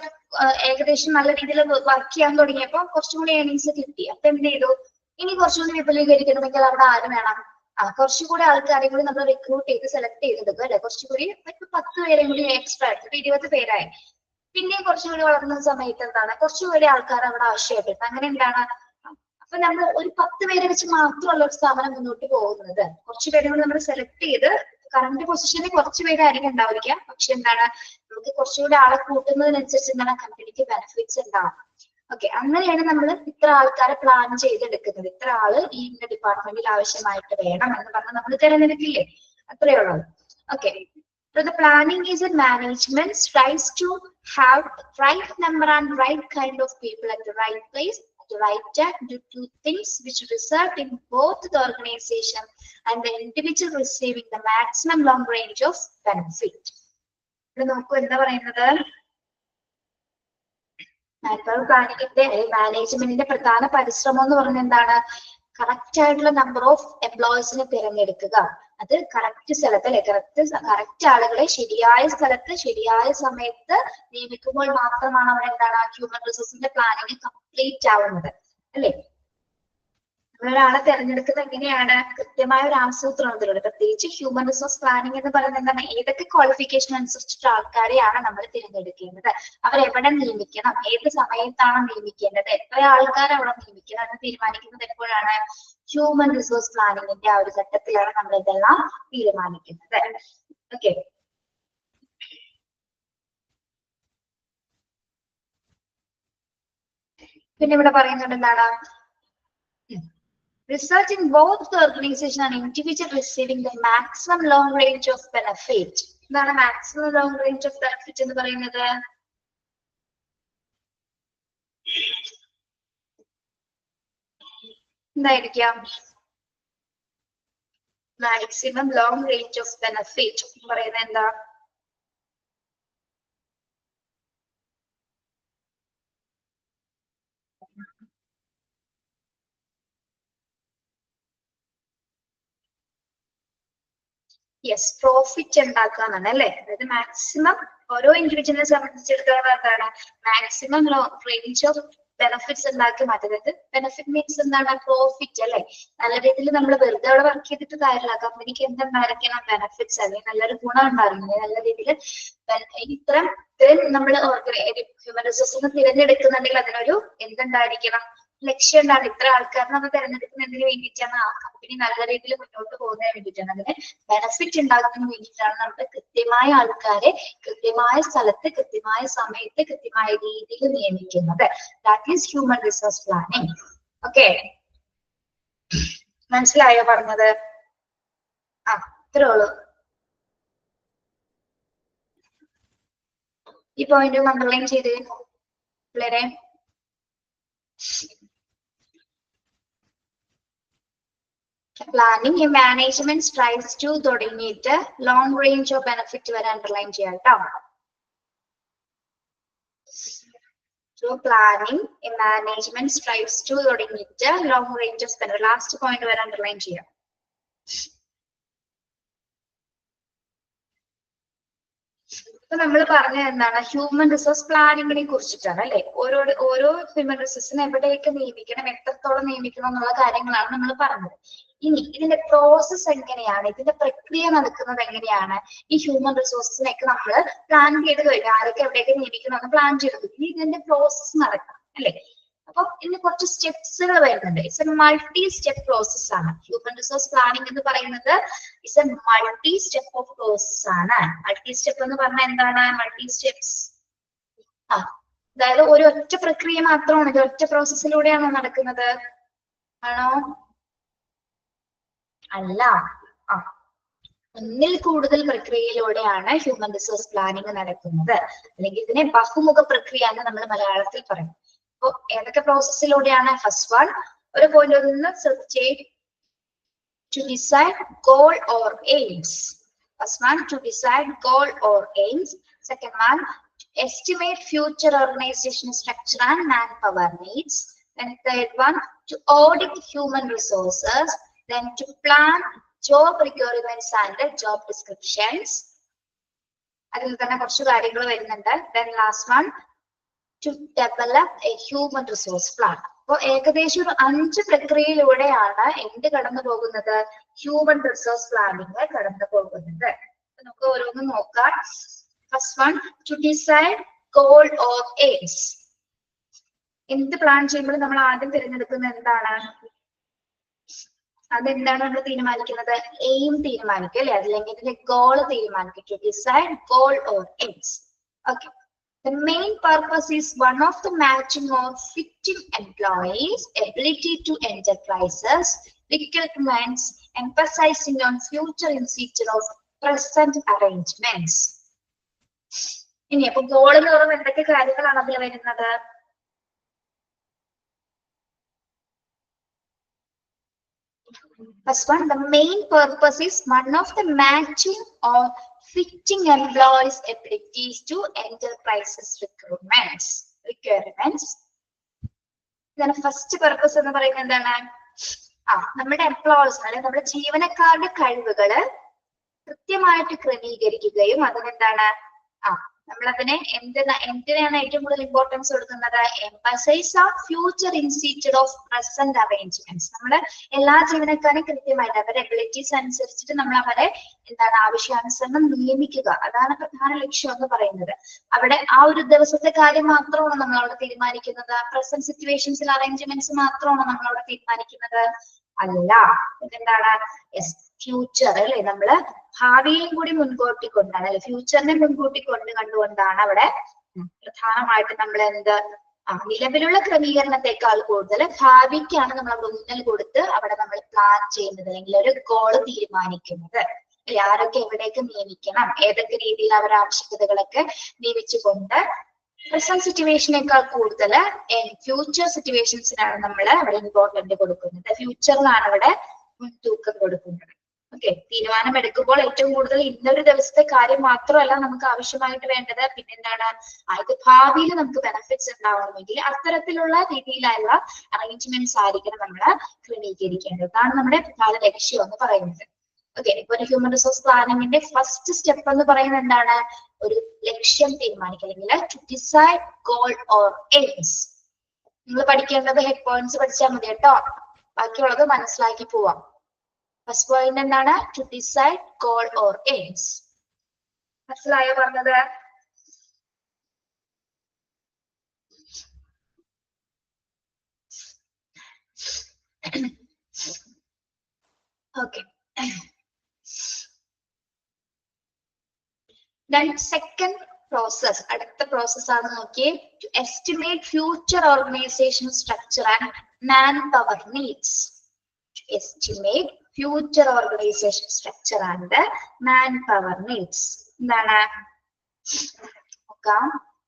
ഏകദേശം നല്ല രീതിയിൽ വർക്ക് ചെയ്യാൻ തുടങ്ങിയപ്പോൾ കുറച്ചുകൂടി ഏർണിങ്സ് കിട്ടി. അപ്പൊ എന്ത് ചെയ്തു? ഇനി കുറച്ചുകൂടി വിപുലീകരിക്കണമെങ്കിൽ അവിടെ ആര് വേണം? കുറച്ചുകൂടി ആൾക്കാരെ കൂടി നമ്മൾ റിക്രൂട്ട് ചെയ്ത് സെലക്ട് ചെയ്തെടുക്കും അല്ലെ. കുറച്ചുകൂടി 10 പേരെയും കൂടി എക്സ്ട്രാ എടുത്തിട്ട് 20 പേരായി. പിന്നെയും കുറച്ചുകൂടി വളർന്ന സമയത്ത് എന്താണ്? കുറച്ചുകൂടി ആൾക്കാർ അവിടെ ആവശ്യമായിട്ട് അങ്ങനെ എന്താണ്? അപ്പൊ നമ്മൾ ഒരു 10 പേരെ വെച്ച് മാത്രമുള്ള ഒരു സ്ഥാപനം മുന്നോട്ട് പോകുന്നത്. കുറച്ചു പേരെ കൂടി നമ്മൾ സെലക്ട് ചെയ്ത് കറണ്ട് പൊസിഷനിൽ കുറച്ചു പേരായിരിക്കും ഉണ്ടാവില്ല. പക്ഷെ എന്താണ്? നമുക്ക് കുറച്ചുകൂടി ആളെ കൂട്ടുന്നതിനനുസരിച്ച് എന്താണ് കമ്പനിക്ക് ബെനിഫിറ്റ്സ് ഉണ്ടാവും. ഓക്കെ, അങ്ങനെയാണ് നമ്മൾ ഇത്ര ആൾക്കാരെ പ്ലാൻ ചെയ്തെടുക്കുന്നത്. ഇത്ര ആള് ഈ ഡിപ്പാർട്ട്മെന്റിൽ ആവശ്യമായിട്ട് വേണം എന്ന് പറഞ്ഞാൽ നമ്മൾ തിരഞ്ഞെടുക്കില്ലേ? അത്രയേ ഉള്ളൂ. Okay, so the planning is a management tries to have right number and right kind of people at the right place at the right time to do things which result in both the organization and the individual receiving the maximum long range of benefit. ഇവിടെ നോക്കൂ എന്താ പറയുന്നത്? Manpower പ്ലാനിങ്ങിന്റെ മാനേജ്മെന്റിന്റെ പ്രധാന പരിശ്രമം എന്ന് പറഞ്ഞാൽ എന്താണ്? കറക്റ്റ് ആയിട്ടുള്ള നമ്പർ ഓഫ് എംപ്ലോയീസിനെ തിരഞ്ഞെടുക്കുക. അത് കറക്റ്റ് സ്ഥലത്ത് അല്ലെ, കറക്റ്റ് ആളുകളെ ശരിയായ സ്ഥലത്ത് ശരിയായ സമയത്ത് നിയമിക്കുമ്പോൾ മാത്രമാണ് അവിടെ എന്താണ് ഹ്യൂമൻ റിസോഴ്സിന്റെ പ്ലാനിങ് കംപ്ലീറ്റ് ആവുന്നത് അല്ലെ. ഒരാളെ തിരഞ്ഞെടുക്കുന്നത് എങ്ങനെയാണ്? കൃത്യമായ ഒരു ആസൂത്രണത്തിലൂടെ. പ്രത്യേകിച്ച് ഹ്യൂമൻ റിസോഴ്സ് പ്ലാനിങ് എന്ന് പറയുന്നത് എന്താണ്? ഏതൊക്കെ ക്വാളിഫിക്കേഷൻ അനുസരിച്ചിട്ട് ആൾക്കാരെയാണ് നമ്മൾ തിരഞ്ഞെടുക്കേണ്ടത്, അവരെവിടെ നിയമിക്കണം, ഏത് സമയത്താണ് നിയമിക്കേണ്ടത്, എത്ര ആൾക്കാരെ അവിടെ നിയമിക്കണം എന്ന് തീരുമാനിക്കുന്നത് എപ്പോഴാണ്? ഹ്യൂമൻ റിസോഴ്സ് പ്ലാനിങ്ങിന്റെ ആ ഒരു ഘട്ടത്തിലാണ് നമ്മൾ ഇതെല്ലാം തീരുമാനിക്കുന്നത്. ഓക്കെ, പിന്നെ ഇവിടെ പറയുന്നുണ്ട് എന്താണ്? Result in both the organization and individual receiving the maximum long range of benefit. എന്താണ് maximum long range of benefit എന്ന് പറയുന്നത്? എന്തായിരിക്കാം? maximum long range of benefit എന്ന് പറയുന്നത് എന്താ? യെസ്, പ്രോഫിറ്റ് ഉണ്ടാക്കാന്നാണ് അല്ലെ. അതായത് മാക്സിമം ഓരോ ഇൻഡിവിജ്വലിനെ സംബന്ധിച്ചിടത്തോളം എന്താണ്? മാക്സിമം റേഞ്ച് ഓഫ് ബെനിഫിറ്റ്സ് ഉണ്ടാക്കി മാറ്റുന്നത്. ബെനിഫിറ്റ് മീൻസ് എന്താണ്? പ്രോഫിറ്റ് അല്ലെ. നല്ല രീതിയിൽ നമ്മൾ വെറുതെ അവിടെ വർക്ക് ചെയ്തിട്ട് കാര്യമില്ല. കമ്പനിക്ക് എന്തുണ്ടായിരിക്കണം? ബെനിഫിറ്റ്സ് അല്ലെങ്കിൽ നല്ലൊരു ഗുണം ഉണ്ടായിരിക്കണം. നല്ല രീതിയിൽ ഇത്രയും നമ്മൾ ഹ്യൂമൻ റിസോഴ്സിനെ തിരഞ്ഞെടുക്കുന്നുണ്ടെങ്കിൽ അതിനൊരു എന്തുണ്ടായിരിക്കണം? ലക്ഷ്യം ഉണ്ടാകും. ഇത്ര ആൾക്കാരെ നമ്മൾ തിരഞ്ഞെടുക്കുന്നതിന് വേണ്ടിയിട്ടാണ്, ആ കമ്പനി നല്ല രീതിയിൽ മുന്നോട്ട് പോകുന്നതിന് വേണ്ടിയിട്ടാണ്, അതിന് ബെനിഫിറ്റ് ഉണ്ടാക്കുന്നതിന് വേണ്ടിയിട്ടാണ് നമ്മൾ കൃത്യമായ ആൾക്കാരെ കൃത്യമായ സ്ഥലത്ത് കൃത്യമായ സമയത്ത് കൃത്യമായ രീതിയിൽ നിയമിക്കുന്നത്. That is human resource planning. Okay, മനസ്സിലായോ പറഞ്ഞത്? ഇത്രേ ഉള്ളൂ. ഈ പോയിന്റ് അണ്ടർലൈൻ ചെയ്ത് പിള്ളേരെ. പ്ലാനിങ് ഈ മാനേജ്മെന്റ് സ്ട്രൈവ്സ് ടു തുടങ്ങിയിട്ട് ലോങ് റേഞ്ച് ഓഫ് ബെനിഫിറ്റ് വരെ അണ്ടർലൈൻ ചെയ്യാം കേട്ടോ. So planning a management strives to തുടങ്ങിയിട്ട് long range of benefit last point വരെ അണ്ടർലൈൻ ചെയ്യാം. ഇപ്പൊ നമ്മൾ പറഞ്ഞത് എന്താണ്? ഹ്യൂമൻ റിസോഴ്സ് പ്ലാനിങ്ങിനെ കുറിച്ചിട്ടാണ് അല്ലെ. ഓരോ ഹ്യൂമൻ റിസോഴ്സിനെ എവിടെയൊക്കെ നിയമിക്കണം, എത്രത്തോളം നിയമിക്കണം എന്നുള്ള കാര്യങ്ങളാണ് നമ്മൾ പറഞ്ഞത്. ഇനി ഇതിന്റെ പ്രോസസ് എങ്ങനെയാണ്, ഇതിന്റെ പ്രക്രിയ നടക്കുന്നത് എങ്ങനെയാണ്? ഈ ഹ്യൂമൻ റിസോഴ്സിനൊക്കെ നമ്മൾ പ്ലാൻ ചെയ്ത് കഴിഞ്ഞാൽ ആരൊക്കെ എവിടെയൊക്കെ നിയമിക്കണം എന്ന് പ്ലാൻ ചെയ്തു. ഇനി ഇതിന്റെ പ്രോസസ് നടക്കണം അല്ലെ. അപ്പൊ ഇതിന് കുറച്ച് സ്റ്റെപ്സുകൾ വരുന്നുണ്ട്. It's A multi step process ആണ്. ഹ്യൂമൻ റിസോഴ്സ് പ്ലാനിങ് എന്ന് പറയുന്നത് it's A multi step of process ആണ്. മൾട്ടി സ്റ്റെപ്പ് എന്ന് പറഞ്ഞാൽ എന്താണ്? മൾട്ടി സ്റ്റെപ്സ് അതായത് ഒരു ഒറ്റ പ്രക്രിയ മാത്രമാണ്, ഇത് ഒറ്റ പ്രോസസ്സിലൂടെയാണോ നടക്കുന്നത്? ആണോ? അല്ല. ഒന്നിൽ കൂടുതൽ പ്രക്രിയയിലൂടെയാണ് ഹ്യൂമൻ റിസോഴ്സ് പ്ലാനിങ് നടക്കുന്നത്. അല്ലെങ്കിൽ ഇതിനെ ബഹുമുഖ പ്രക്രിയ എന്ന് നമ്മൾ മലയാളത്തിൽ പറയും. അപ്പൊ ഏതൊക്കെ പ്രോസസ്സിലൂടെയാണ്? ഫസ്റ്റ് വൺ, ഒരു പോയിന്റ് ഒന്ന് to decide goal or aims. First one, to decide goal or aims. Second one, estimate future organization structure and manpower needs. Then third one, to audit human resources. Then to plan job requirements and job descriptions. അതിൽ തന്നെ കുറച്ച് കാര്യങ്ങൾ വരുന്നുണ്ട്. Then last one, to develop a human resource plan. അപ്പോൾ ഏകദേശം ഒരു 5 പ്രക്രിയയിലൂടെയാണ് എന്ത് കടന്നു പോകുന്നത്? ഹ്യൂമൻ റിസോഴ്സ് പ്ലാനിങ് കടന്നു പോകുന്നത്. നമുക്ക് ഓരോന്ന് നോക്കാം. First one, to decide goal or aims. എന്ത് പ്ലാൻ ചെയ്യുമ്പോൾ നമ്മൾ ആദ്യം തിരഞ്ഞെടുക്കുന്നത് എന്താണ്? അതെന്താണ് നമ്മൾ തീരുമാനിക്കുന്നത്? എയിം തീരുമാനിക്കുക അല്ലെ, അല്ലെങ്കിൽ ഇതിന്റെ ഗോൾ തീരുമാനിക്കുക. To decide goal or aims. Okay. The main purpose is one of the matching or fitting employees' ability to enterprises requirements, emphasizing on future in situ of present arrangements. ഇനി അപ്പൊ goal എന്ന് പറയുമ്പോൾ എന്തൊക്കെ കാര്യങ്ങളാണ് അതിൽ വരുന്നത്? First one, the main purpose is one of the matching or fitting employees' abilities to enterprises requirements. Then first purpose എന്ന് പറയുന്നത് എന്താണ്? നമ്മുടെ എംപ്ലോയീസ് അല്ലെങ്കിൽ നമ്മുടെ ജീവനക്കാരുടെ കഴിവുകള് കൃത്യമായിട്ട് ക്രമീകരിക്കുകയും അതിനെന്താണ് നമ്മളതിനെ എന്തിനാണ് ഏറ്റവും കൂടുതൽ ഇമ്പോർട്ടൻസ് കൊടുക്കുന്നത്? Emphasise on future institute of present arrangements. നമ്മുടെ എല്ലാ ജീവനക്കാരും കൃത്യമായിട്ട് അവരുടെ എബിലിറ്റീസ് അനുസരിച്ചിട്ട് നമ്മൾ അവരെ എന്താണ് ആവശ്യാനുസരണം നിയമിക്കുക. അതാണ് പ്രധാന ലക്ഷ്യം എന്ന് പറയുന്നത്. അവിടെ ആ ഒരു ദിവസത്തെ കാര്യം മാത്രമാണോ നമ്മളവിടെ തീരുമാനിക്കുന്നത്? പ്രസന്റ് സിറ്റുവേഷൻസിൽ അറേഞ്ച്മെന്റ്സ് മാത്രമാണോ നമ്മളവിടെ തീരുമാനിക്കുന്നത്? അല്ല. ഇതെന്താണ്? ഫ്യൂച്ചർ അല്ലെ, നമ്മള് ഭാവിയെയും കൂടി മുൻകൂട്ടി കൊണ്ടാണ് അല്ലെ, ഫ്യൂച്ചറിനെ മുൻകൂട്ടി കണ്ടുകൊണ്ടാണ് അവിടെ പ്രധാനമായിട്ട് നമ്മൾ നിലവിലുള്ള ക്രമീകരണത്തെക്കാൾ കൂടുതൽ ഭാവിക്കാണ് നമ്മൾ അവിടെ ഊന്നൽ കൊടുത്ത് അവിടെ നമ്മൾ പ്ലാൻ ചെയ്യുന്നത് അല്ലെങ്കിൽ ഒരു ഗോള് തീരുമാനിക്കുന്നത്. ആരൊക്കെ എവിടേക്ക് നിയമിക്കണം, ഏതൊക്കെ രീതിയിൽ അവരുടെ ആവശ്യകതകളൊക്കെ നിയമിച്ചുകൊണ്ട് പ്രസന്റ് സിറ്റുവേഷനേക്കാൾ കൂടുതൽ ഫ്യൂച്ചർ സിറ്റുവേഷൻസിനാണ് നമ്മൾ അവിടെ ഇമ്പോർട്ടന്റ് കൊടുക്കുന്നത്. ഫ്യൂച്ചറിലാണ് അവിടെ മുൻതൂക്കം കൊടുക്കുന്നത്. ഓക്കെ. തീരുമാനമെടുക്കുമ്പോൾ ഏറ്റവും കൂടുതൽ ഇന്നൊരു ദിവസത്തെ കാര്യം മാത്രമല്ല നമുക്ക് ആവശ്യമായിട്ട് വേണ്ടത്, പിന്നെന്താണ് ഇത് ഭാവിയിൽ നമുക്ക് ബെനിഫിറ്റ്സ് ഉണ്ടാവണമെങ്കിൽ അത്തരത്തിലുള്ള രീതിയിലുള്ള അറേഞ്ച്മെന്റ്സ് ആയിരിക്കണം നമ്മൾ ക്രമീകരിക്കേണ്ടത്. അതാണ് നമ്മുടെ പ്രധാന ലക്ഷ്യം എന്ന് പറയുന്നത്. ഓക്കെ. ഇപ്പൊ ഒരു ഹ്യൂമൻ റിസോഴ്സ് പ്ലാനിങ്ങിന്റെ ഫസ്റ്റ് സ്റ്റെപ്പ് എന്ന് പറയുന്നത് എന്താണ്? ഒരു ലക്ഷ്യം തീരുമാനിക്കുക അല്ലെങ്കിൽ to decide goal or aims. നിങ്ങൾ പഠിക്കേണ്ടത് ഹെഡ് പോയിന്റ്സ് പഠിച്ചാൽ മതി കേട്ടോ. ബാക്കിയുള്ളത് മനസ്സിലാക്കി പോവാം. ഫസ്റ്റ് പോയിന്റ് എന്താണ്? To decide goal or aims. മനസ്സിലായോ പറഞ്ഞത്? ഓക്കെ. Then second process, അടുത്ത പ്രോസസ് ആണ് നോക്കിയേ. To estimate future organizational structure and manpower needs. To estimate future organization structure and manpower needs. എന്താണ്? നോക്കാം.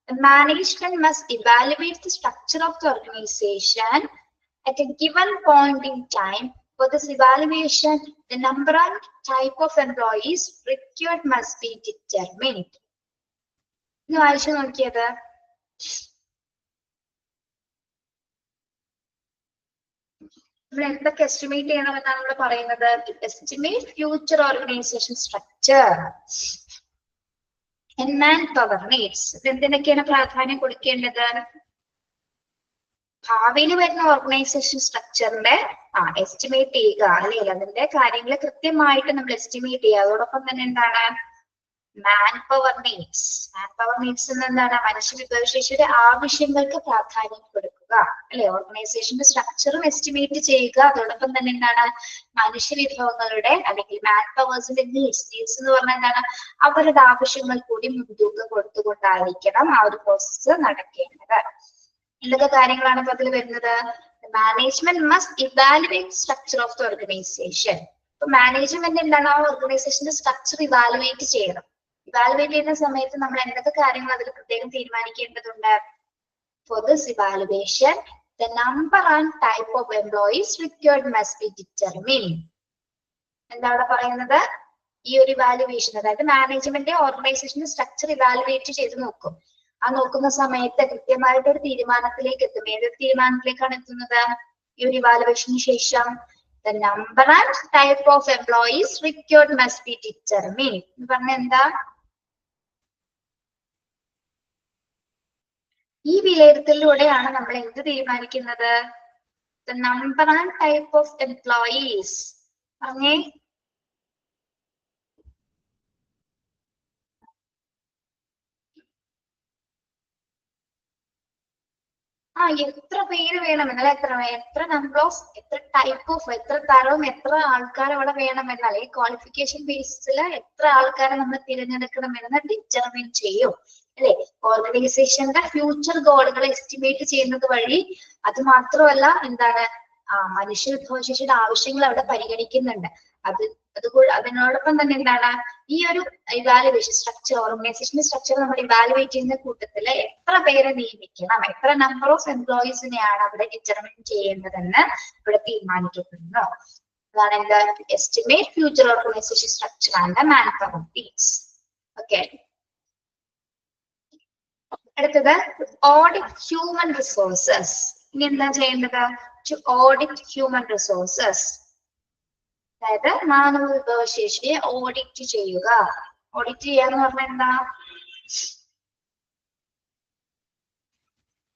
The management must evaluate the structure of the organization at a given point in time. For this evaluation, the number and type of employees required must be determined. ഇന്ന് വായിച്ചു നോക്കിയത്. നമ്മൾ എന്തൊക്കെ estimate ചെയ്യണമെന്നാണ് ഇവിടെ പറയുന്നത്? Estimate future organisation structure and manpower needs. എന്തിനൊക്കെയാണ് പ്രാധാന്യം കൊടുക്കേണ്ടത്? ഭാവിയിൽ വരുന്ന ഓർഗനൈസേഷൻ സ്ട്രക്ചറിന്റെ എസ്റ്റിമേറ്റ് ചെയ്യുക, അല്ലെങ്കിൽ അതിന്റെ കാര്യങ്ങൾ കൃത്യമായിട്ട് നമ്മൾ എസ്റ്റിമേറ്റ് ചെയ്യുക. അതോടൊപ്പം തന്നെ എന്താണ്? Manpower needs. Man power needs എന്താണ്? മനുഷ്യ വിഭവശേഷിയുടെ ആവശ്യങ്ങൾക്ക് പ്രാധാന്യം കൊടുക്കുക, അല്ലെ? ഓർഗനൈസേഷന്റെ സ്ട്രക്ചറും എസ്റ്റിമേറ്റ് ചെയ്യുക. അതോടൊപ്പം തന്നെ എന്താണ്? മനുഷ്യ വിഭവങ്ങളുടെ അല്ലെങ്കിൽ മാൻ പവേഴ്സിന്റെ നീഡ്സ് എന്ന് പറഞ്ഞാൽ എന്താണ്? അവരുടെ ആവശ്യങ്ങൾ കൂടി മുൻതൂക്കം കൊടുത്തുകൊണ്ടായിരിക്കണം ആ ഒരു പ്രോസസ്സ് നടക്കേണ്ടത്. എന്തൊക്കെ കാര്യങ്ങളാണ് ഇപ്പൊ അതിൽ വരുന്നത്? Management must evaluate structure of the organisation. ഇപ്പൊ മാനേജ്മെന്റ് എന്താണ്? ആ ഓർഗനൈസേഷന്റെ സ്ട്രക്ചർ ഇവാലുവേറ്റ് ചെയ്യണം. ഇവാലുവേറ്റ് ചെയ്യുന്ന സമയത്ത് നമ്മൾ എന്തൊക്കെ കാര്യങ്ങൾ അതിൽ പ്രത്യേകം തീരുമാനിക്കേണ്ടതുണ്ട്? For this evaluation the number and type of employees required must be determined. എന്താ അവിടെ പറയുന്നത്? ഈ ഒരു ഇവാലുവേഷൻ, അതായത് മാനേജ്മെന്റ് ഓർഗനൈസേഷന്റെ സ്ട്രക്ചർ ഇവാലുവേറ്റ് ചെയ്ത് നോക്കും. ആ നോക്കുന്ന സമയത്ത് കൃത്യമായിട്ട് ഒരു തീരുമാനത്തിലേക്ക് എത്തും. ഏതൊരു തീരുമാനത്തിലേക്കാണ് എത്തുന്നത്? ഈ ഒരു ഇവാലുവേഷന് ശേഷം the number and type of employees required must be determined. എന്ന് പറഞ്ഞാൽ എന്താ? ഈ വിലയിരുത്തലിലൂടെയാണ് നമ്മൾ എന്ത് തീരുമാനിക്കുന്നത്? The number and type of employees. പറഞ്ഞേ. എത്ര പേര് വേണമെന്നല്ല, എത്ര നമ്പർ ഓഫ്, എത്ര ടൈപ്പ് ഓഫ്, എത്ര തരവും എത്ര ആൾക്കാർ അവിടെ വേണമെന്നല്ല, ഈ ക്വാളിഫിക്കേഷൻ ബേസിൽ എത്ര ആൾക്കാരെ നമ്മൾ തിരഞ്ഞെടുക്കണമെന്ന് ഡിറ്റർമിൻ ചെയ്യും, അല്ലെ? ഓർഗനൈസേഷന്റെ ഫ്യൂച്ചർ ഗോളുകൾ എസ്റ്റിമേറ്റ് ചെയ്യുന്നത് വഴി അത് മാത്രമല്ല എന്താണ്? മനുഷ്യ വിഭവശേഷിയുടെ ആവശ്യങ്ങൾ അവിടെ പരിഗണിക്കുന്നുണ്ട്. അതിനോടൊപ്പം തന്നെ എന്താണ്? ഈ ഒരു ഇവാലുവേഷൻ സ്ട്രക്ചർ, ഓർഗനൈസേഷന്റെ സ്ട്രക്ചർ നമ്മൾ ഇവാലുവേറ്റ് ചെയ്യുന്ന കൂട്ടത്തില് എത്ര പേരെ നിയമിക്കണം, എത്ര നമ്പർ ഓഫ് എംപ്ലോയീസിനെയാണ് അവിടെ ഡിറ്റർമിൻ ചെയ്യേണ്ടതെന്ന് ഇവിടെ തീരുമാനിക്കപ്പെടുന്നു. അതാണ് എന്താ? Estimate future organisation structure and manpower needs. Okay. അടുത്തത് ഓഡിറ്റ് ഹ്യൂമൻ റിസോഴ്സസ്. ഇനി എന്താ ചെയ്യേണ്ടത്? ടു ഓഡിറ്റ് ഹ്യൂമൻ റിസോഴ്സസ്, അതായത് മാനവ വിഭവശേഷിയെ ഓഡിറ്റ് ചെയ്യുക. ഓഡിറ്റ് ചെയ്യാന്ന് പറഞ്ഞാൽ എന്താ?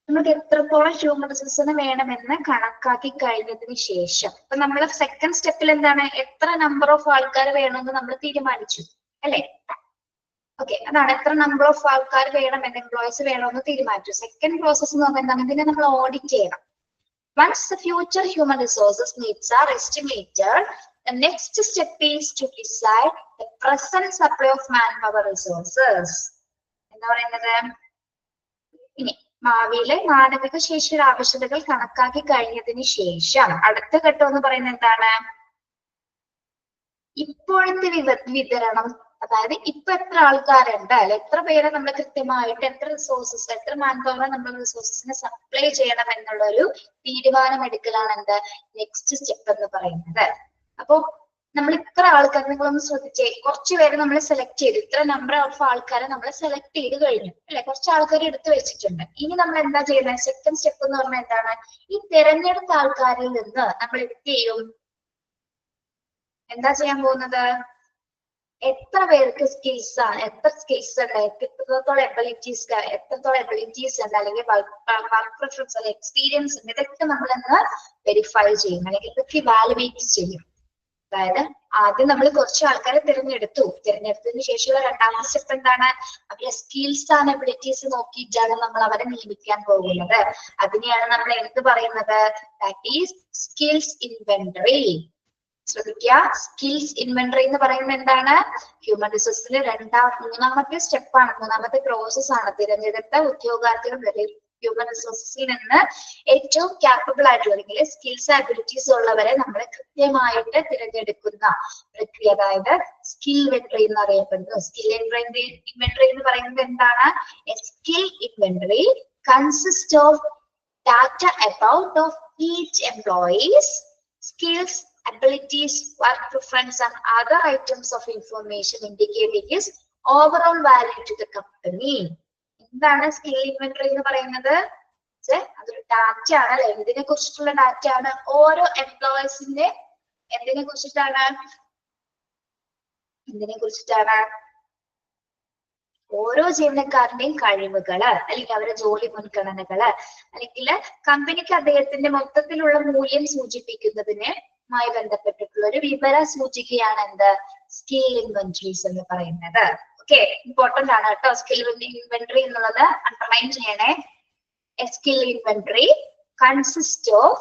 നമുക്ക് എത്രത്തോളം ഹ്യൂമൻ റിസോഴ്സിന് വേണമെന്ന് കണക്കാക്കി കഴിഞ്ഞതിന് ശേഷം, ഇപ്പൊ നമ്മൾ സെക്കൻഡ് സ്റ്റെപ്പിൽ എന്താണ്? എത്ര നമ്പർ ഓഫ് ആൾക്കാർ വേണമെന്ന് നമ്മൾ തീരുമാനിച്ചു, അല്ലെ? ഓക്കെ, അതാണ് എത്ര നമ്പർ ഓഫ് ആൾക്കാർ വേണമെന്ന്, എംപ്ലോയീസ് വേണമെന്ന് തീരുമാനിച്ചു. സെക്കൻഡ് പ്രോസസ് എന്ന് പറഞ്ഞാൽ എന്താണ്? ഇതിനെ നമ്മൾ ഓഡിറ്റ് ചെയ്യണം. Once the future human resources needs are estimated, the next step is to decide the present supply of manpower resources. എന്താ പറയുന്നത്? ഇനി ഭാവിയിലെ മാനവിക ശേഷിയുടെ ആവശ്യകതകൾ കണക്കാക്കി കഴിഞ്ഞതിന് ശേഷം അടുത്ത ഘട്ടം എന്ന് പറയുന്നത് എന്താണ്? ഇപ്പോഴത്തെ വിതരണം, അതായത് ഇപ്പൊ എത്ര ആൾക്കാരുണ്ട്, അല്ലെ? എത്ര പേരെ നമ്മൾ കൃത്യമായിട്ട് എത്ര റിസോഴ്സസ്, എത്ര മാൻ പവർ നമ്മൾ റിസോഴ്സസിനെ സപ്ലൈ ചെയ്യണം എന്നുള്ള ഒരു തീരുമാനമെടുക്കലാണ് എന്ത്? നെക്സ്റ്റ് സ്റ്റെപ്പ് എന്ന് പറയുന്നത്. അപ്പൊ നമ്മൾ ഇത്ര ആൾക്കാർ, നിങ്ങളൊന്ന് ശ്രദ്ധിച്ചേ, കുറച്ച് പേര് നമ്മൾ സെലക്ട് ചെയ്തു, ഇത്ര നമ്പർ ഓഫ് ആൾക്കാരെ നമ്മൾ സെലക്ട് ചെയ്ത് കഴിഞ്ഞു, അല്ലെ? കുറച്ച് ആൾക്കാർ എടുത്തു വെച്ചിട്ടുണ്ട്. ഇനി നമ്മൾ എന്താ ചെയ്യുന്നത്? സെക്കൻഡ് സ്റ്റെപ്പ് എന്ന് പറഞ്ഞാൽ എന്താണ്? ഈ തിരഞ്ഞെടുത്ത ആൾക്കാരിൽ നിന്ന് നമ്മൾ എന്ത് ചെയ്യും? എന്താ ചെയ്യാൻ പോകുന്നത്? എത്ര പേർക്ക് സ്കിൽസ് ആണ്, എത്ര സ്കിൽസ് ഉണ്ട്, എത്രത്തോളം എബിലിറ്റീസ് ഉണ്ട്, അല്ലെങ്കിൽ വർക്ക് പ്രിഫറൻസ് അല്ലെങ്കിൽ എക്സ്പീരിയൻസ് ഉണ്ട്, ഇതൊക്കെ നമ്മൾ ഇന്ന് വെരിഫൈ ചെയ്യും അല്ലെങ്കിൽ ഇതൊക്കെ വാലിഡേറ്റ് ചെയ്യും. അതായത് ആദ്യം നമ്മൾ കുറച്ച് ആൾക്കാരെ തിരഞ്ഞെടുത്തതിന് ശേഷമുള്ള രണ്ടാമത്തെ സ്റ്റെപ്പ് എന്താണ്? അവരുടെ സ്കിൽസ് ആൻഡ് എബിലിറ്റീസ് നോക്കിയിട്ടാണ് നമ്മൾ അവരെ നിയമിക്കാൻ പോകുന്നത്. അതിനെയാണ് നമ്മൾ എന്ത് പറയുന്നത്? That is skills inventory. ശ്രദ്ധിക്കുക, സ്കിൽസ് ഇൻവെന്ററി എന്ന് പറയുന്നത് എന്താണ്? ഹ്യൂമൻ റിസോഴ്സിന്റെ മൂന്നാമത്തെ സ്റ്റെപ്പാണ്, മൂന്നാമത്തെ പ്രോസസ് ആണ്. തിരഞ്ഞെടുത്ത ഉദ്യോഗാർത്ഥികൾ ഹ്യൂമൻ റിസോഴ്സിൽ നിന്ന് ഏറ്റവും ക്യാപ്പബിൾ ആയിട്ടുള്ള അല്ലെങ്കിൽ സ്കിൽസ് അബിലിറ്റീസ് ഉള്ളവരെ നമ്മൾ കൃത്യമായിട്ട് തിരഞ്ഞെടുക്കുന്ന പ്രക്രിയ, അതായത് സ്കിൽ ഇൻവെന്ററി എന്ന് അറിയപ്പെടുന്നു. സ്കിൽ ഇൻവെന്ററി എന്ന് പറയുന്നത് എന്താണ്? Skill inventory consist of data about of each employee's skills, abilities, work preference and other items of information indicating his overall value to the company. എന്താണ് സ്കിൽ ഇൻവെന്ററി എന്ന് പറയുന്നത്? അതൊരു data ആണ് അല്ലെ, എന്തിനെ കുറിച്ചിട്ടുള്ള ഡാറ്റ ആണ്? ഓരോ എംപ്ലോയീസിന്റെ എന്തിനെ കുറിച്ചിട്ടാണ്? ഓരോ ജീവനക്കാരന്റെയും കഴിവുകള് അല്ലെങ്കിൽ അവരുടെ ജോലി മുൻഗണനകള് അല്ലെങ്കിൽ കമ്പനിക്ക് അദ്ദേഹത്തിന്റെ മൊത്തത്തിലുള്ള മൂല്യം സൂചിപ്പിക്കുന്നതിനുമായി ബന്ധപ്പെട്ടിട്ടുള്ള ഒരു വിവര സൂചികയാണ് എന്ത്? സ്കിൽ ഇൻവെന്ററീസ് എന്ന് പറയുന്നത്. ഓക്കെ, ഇമ്പോർട്ടന്റ് ആണ് കേട്ടോ. സ്കിൽ ഇൻവെന്ററി എന്നുള്ളത് അണ്ടർലൈൻ ചെയ്യണേ. A skill inventory consists of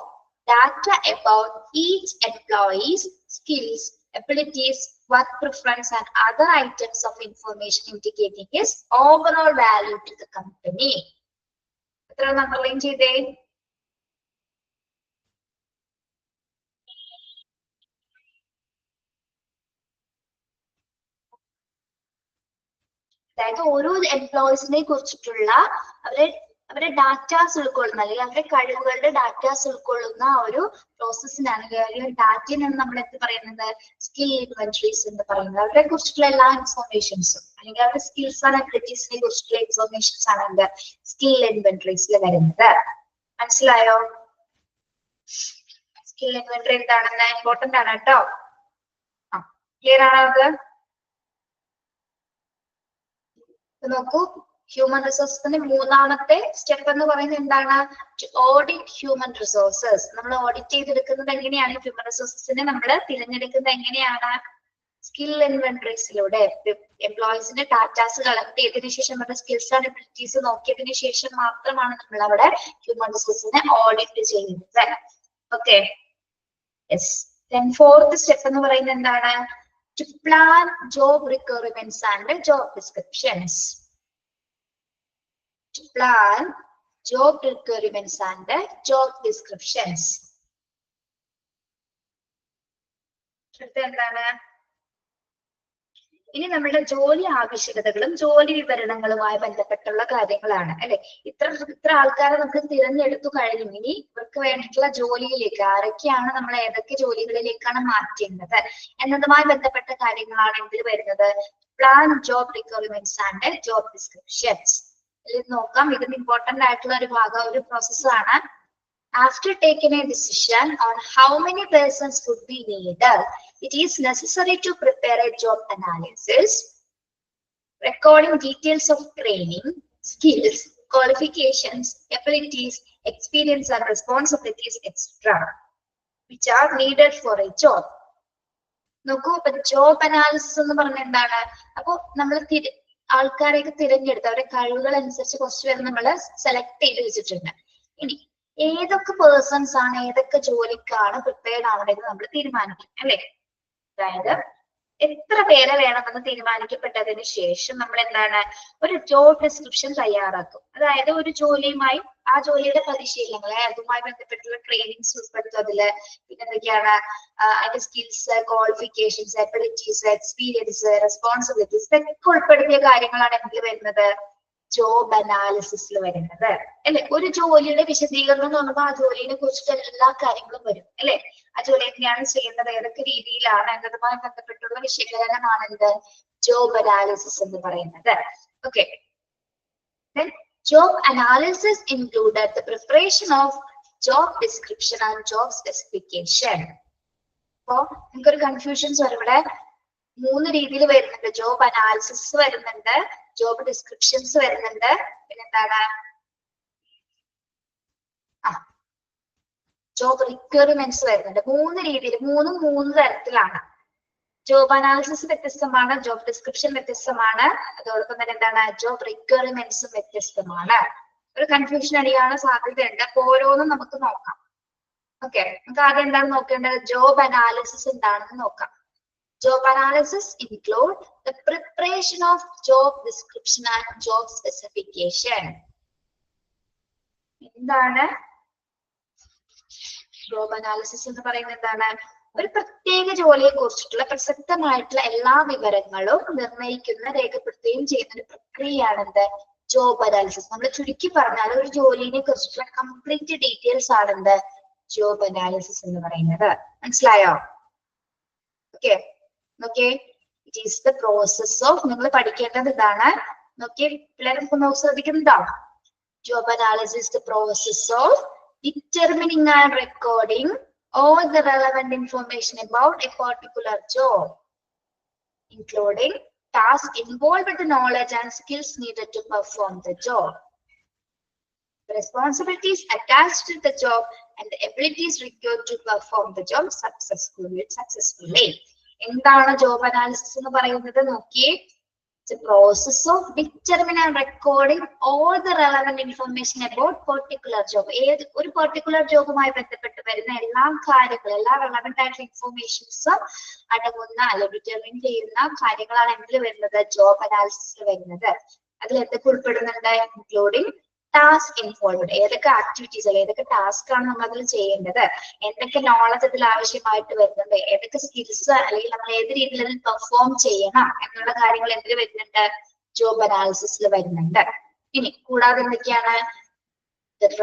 data about each employee's skills, abilities, work preference and other items of information indicating his overall value to the company. എത്ര underline ചെയ്തേ? അതായത് ഓരോ എംപ്ലോയീസിനെ കുറിച്ചിട്ടുള്ള അവരുടെ ഡാറ്റാസ് ഉൾക്കൊള്ളുന്ന അല്ലെങ്കിൽ അവരുടെ കഴിവുകളുടെ ഡാറ്റാസ് ഉൾക്കൊള്ളുന്ന ഒരു പ്രോസസ്സിനാണ് അല്ലെങ്കിൽ ഡാറ്റയാണ് നമ്മൾ എന്ത് പറയുന്നത്? സ്കിൽ ഇൻവെന്ററീസ് എന്ന് പറയുന്നത്. അവരെ കുറിച്ചിട്ടുള്ള എല്ലാ ഇൻഫോർമേഷൻസും അല്ലെങ്കിൽ അവരുടെ സ്കിൽസ് ആൻഡ് അബിലിറ്റീസിനെ കുറിച്ചിട്ടുള്ള ഇൻഫോർമേഷൻസ് ആണ് എന്ത്? സ്കിൽ ഇൻവെന്ററീസിൽ വരുന്നത്. മനസ്സിലായോ? സ്കിൽ ഇൻവെന്ററി എന്താണെന്ന് ഇമ്പോർട്ടന്റ് ആണ് കേട്ടോ. ക്ലിയർ ആണോ അത്? നോക്കൂ, ഹ്യൂമൻ റിസോഴ്സിന്റെ മൂന്നാമത്തെ സ്റ്റെപ്പ് എന്ന് പറയുന്നത് എന്താണ്? To audit human resources. നമ്മൾ ഓഡിറ്റ് ചെയ്തെടുക്കുന്നത് എങ്ങനെയാണ്? ഹ്യൂമൻ റിസോഴ്സസിനെ നമ്മൾ തിരഞ്ഞെടുക്കുന്നത് എങ്ങനെയാണ്? സ്കിൽ ഇൻവെന്ററീസിലൂടെ. എംപ്ലോയീസിന്റെ ഡാറ്റാസ് കളക്ട് ചെയ്തതിനു ശേഷം അവരുടെ സ്കിൽസ് ആൻഡ് എബിലിറ്റീസ് നോക്കിയതിനു ശേഷം മാത്രമാണ് നമ്മൾ അവിടെ ഹ്യൂമൻ റിസോഴ്സിനെ ഓഡിറ്റ് ചെയ്യുന്നത്. Okay, yes. Then fourth step എന്ന് പറയുന്നത് എന്താണ്? To plan job requirements and job descriptions. To plan job requirements and job descriptions. എന്താണ്? ഇനി നമ്മളുടെ ജോലി ആവശ്യകതകളും ജോലി വിവരണങ്ങളുമായി ബന്ധപ്പെട്ടുള്ള കാര്യങ്ങളാണ് അല്ലെ. ഇത്ര ആൾക്കാരെ നമ്മൾ തിരഞ്ഞെടുത്തു കഴിഞ്ഞു. ഇനി ഇവർക്ക് വേണ്ടിയിട്ടുള്ള ജോലിയിലേക്ക് ആരൊക്കെയാണ് നമ്മൾ ഏതൊക്കെ ജോലികളിലേക്കാണ് മാറ്റേണ്ടത് എന്നതുമായി ബന്ധപ്പെട്ട കാര്യങ്ങളാണ് ഇതിൽ വരുന്നത്. Plan job requirements and job descriptions. നോക്കാം, ഇതിന് ഇമ്പോർട്ടന്റ് ആയിട്ടുള്ള ഒരു ഭാഗം, ഒരു പ്രോസസ്സാണ്. After taking a decision on how many persons would be needed, it is necessary to prepare a job analysis, recording details of training, skills, qualifications, abilities, experience and responsibilities, etc., which are needed for a job. നോക്കൂ, ഇപ്പൊ job analysis എന്ന് പറഞ്ഞ എന്താണ്? അപ്പൊ നമ്മൾ ആൾക്കാരെയൊക്കെ തിരഞ്ഞെടുത്ത് അവരുടെ കഴിവുകൾ അനുസരിച്ച് കുറച്ച് പേര് നമ്മൾ സെലക്ട് ചെയ്ത് വെച്ചിട്ടുണ്ട്. ഇനി ഏതൊക്കെ പേഴ്സൺസ് ആണ് ഏതൊക്കെ ജോലിക്കാണ് പ്രിപ്പയർഡ് ആവണമെന്ന് നമ്മൾ തീരുമാനിക്കും അല്ലെ. അതായത് എത്ര പേരെ വേണമെന്ന് തീരുമാനിക്കപ്പെട്ടതിന് ശേഷം നമ്മൾ എന്താണ്? ഒരു ജോബ് ഡിസ്ക്രിപ്ഷൻ തയ്യാറാക്കും. അതായത് ഒരു ജോലിയുമായി ആ ജോലിയുടെ പരിശീലനങ്ങളെ അതുമായി ബന്ധപ്പെട്ടുള്ള ട്രെയിനിങ്സ് ഉൾപ്പെടുത്തും. അതില് പിന്നെ എന്തൊക്കെയാണ്? അതിന്റെ skills, qualifications, abilities, experience, responsibilities ഇതൊക്കെ ഉൾപ്പെടുത്തിയ കാര്യങ്ങളാണ് എന്തിൽ വരുന്നത്? ജോബ് അനാലിസിസിൽ വരുന്നത് അല്ലെ. ഒരു ജോലിയുടെ വിശദീകരണം എന്ന് പറയുമ്പോൾ ആ ജോലിയെ കുറിച്ചിട്ട് എല്ലാ കാര്യങ്ങളും വരും അല്ലെ. ആ ജോലി എങ്ങനെയാണ് ചെയ്യുന്നത്, ഏതൊക്കെ രീതിയിലാണ് എന്നതുമായി ബന്ധപ്പെട്ടുള്ള വിശകലനമാണ് എന്ത്? ജോബ് അനാലിസിസ് എന്ന് പറയുന്നത്. Okay, job analysis included the preparation of job description and job specification. അപ്പോ നമുക്കൊരു കൺഫ്യൂഷൻസ് വരും ഇവിടെ. മൂന്ന് രീതിയിൽ വരുന്നുണ്ട്. ജോബ് അനാലിസിസ് വരുന്നുണ്ട്, ജോബ് ഡിസ്ക്രിപ്ഷൻസ് വരുന്നുണ്ട്, പിന്നെന്താണ് ജോബ് റിക്വയർമെന്റ്സ് വരുന്നുണ്ട്. മൂന്ന് രീതിയിൽ, മൂന്ന് തരത്തിലാണ്. ജോബ് അനാലിസിസ് വ്യത്യസ്തമാണ്, ജോബ് ഡിസ്ക്രിപ്ഷൻ വ്യത്യസ്തമാണ്, അതോടൊപ്പം തന്നെ എന്താണ് ജോബ് റിക്വയർമെന്റ്സും വ്യത്യസ്തമാണ്. ഒരു കൺഫ്യൂഷൻ അടിയാനുള്ള സാധ്യതയുണ്ട്. അപ്പൊ ഓരോന്നും നമുക്ക് നോക്കാം. ഓക്കെ, നമുക്ക് ആദ്യം എന്താണ് നോക്കേണ്ടത്? ജോബ് അനാലിസിസ് എന്താണെന്ന് നോക്കാം. Job analysis include the preparation of job description and job specification. എന്താണ് ജോബ് അനാലിസിസ് എന്ന് പറയുന്നത്? എന്താണ്? ഒരു പ്രത്യേക ജോലിയെ കുറിച്ചിട്ടുള്ള പ്രസക്തമായിട്ടുള്ള എല്ലാ വിവരങ്ങളും നിർണ്ണയിക്കുന്ന, രേഖപ്പെടുത്തുകയും ചെയ്യുന്ന ഒരു പ്രക്രിയയാണ് എന്ത്? Job analysis. നമ്മൾ ചുരുക്കി പറഞ്ഞാൽ ഒരു ജോലിനെ കുറിച്ചിട്ടുള്ള കംപ്ലീറ്റ് ഡീറ്റെയിൽസ് ആണ് എന്ത്? ജോബ് അനാലിസിസ് എന്ന് പറയുന്നത്. മനസ്സിലായോ? ഓക്കെ, നോക്കിയേ, it is the process of, നിങ്ങൾ പഠിക്കേണ്ടത് ഇതാണ്. നോക്കിയേ, പിള്ളേർക്ക് ശ്രദ്ധിക്കുന്നുണ്ടോ? Job analysis the process of determining and recording all the relevant information about a particular job, including tasks involved with the knowledge and skills needed to perform the job, the responsibilities attached to the job, and the abilities required to perform the job successfully. എന്താണ് job analysis എന്ന് പറയുന്നത്? നോക്കിയേ, the process of determining and recording all the relevant information about particular job. ഒരു particular ജോബുമായി ബന്ധപ്പെട്ട് വരുന്ന എല്ലാ കാര്യങ്ങളും, എല്ലാ relevant ആയിട്ടുള്ള ഇൻഫോർമേഷൻസും അടങ്ങുന്ന അല്ലെങ്കിൽ ഡിറ്റർമിൻ ചെയ്യുന്ന കാര്യങ്ങളാണ് എന്തിൽ വരുന്നത്? ജോബ് അനാലിസിസിൽ വരുന്നത്. അതിൽ എന്തൊക്കെ ഉൾപ്പെടുന്നുണ്ട്? ഇൻക്ലൂഡിങ് ടാസ്ക് ഇൻവോൾവ്ഡ്, ഏതൊക്കെ ആക്ടിവിറ്റീസ് അല്ലെങ്കിൽ ഏതൊക്കെ ടാസ്ക് ആണ് നമ്മൾ അതിൽ ചെയ്യേണ്ടത്, എന്തൊക്കെ നോളജ് അതിൽ ആവശ്യമായിട്ട് വരുന്നുണ്ട്, ഏതൊക്കെ സ്കിൽസ് അല്ലെങ്കിൽ നമ്മൾ ഏത് രീതിയിൽ അതിൽ പെർഫോം ചെയ്യണം എന്നുള്ള കാര്യങ്ങൾ എന്തിൽ വരുന്നുണ്ട്? ജോബ് അനാലിസിസിൽ വരുന്നുണ്ട്. ഇനി കൂടാതെ എന്തൊക്കെയാണ്?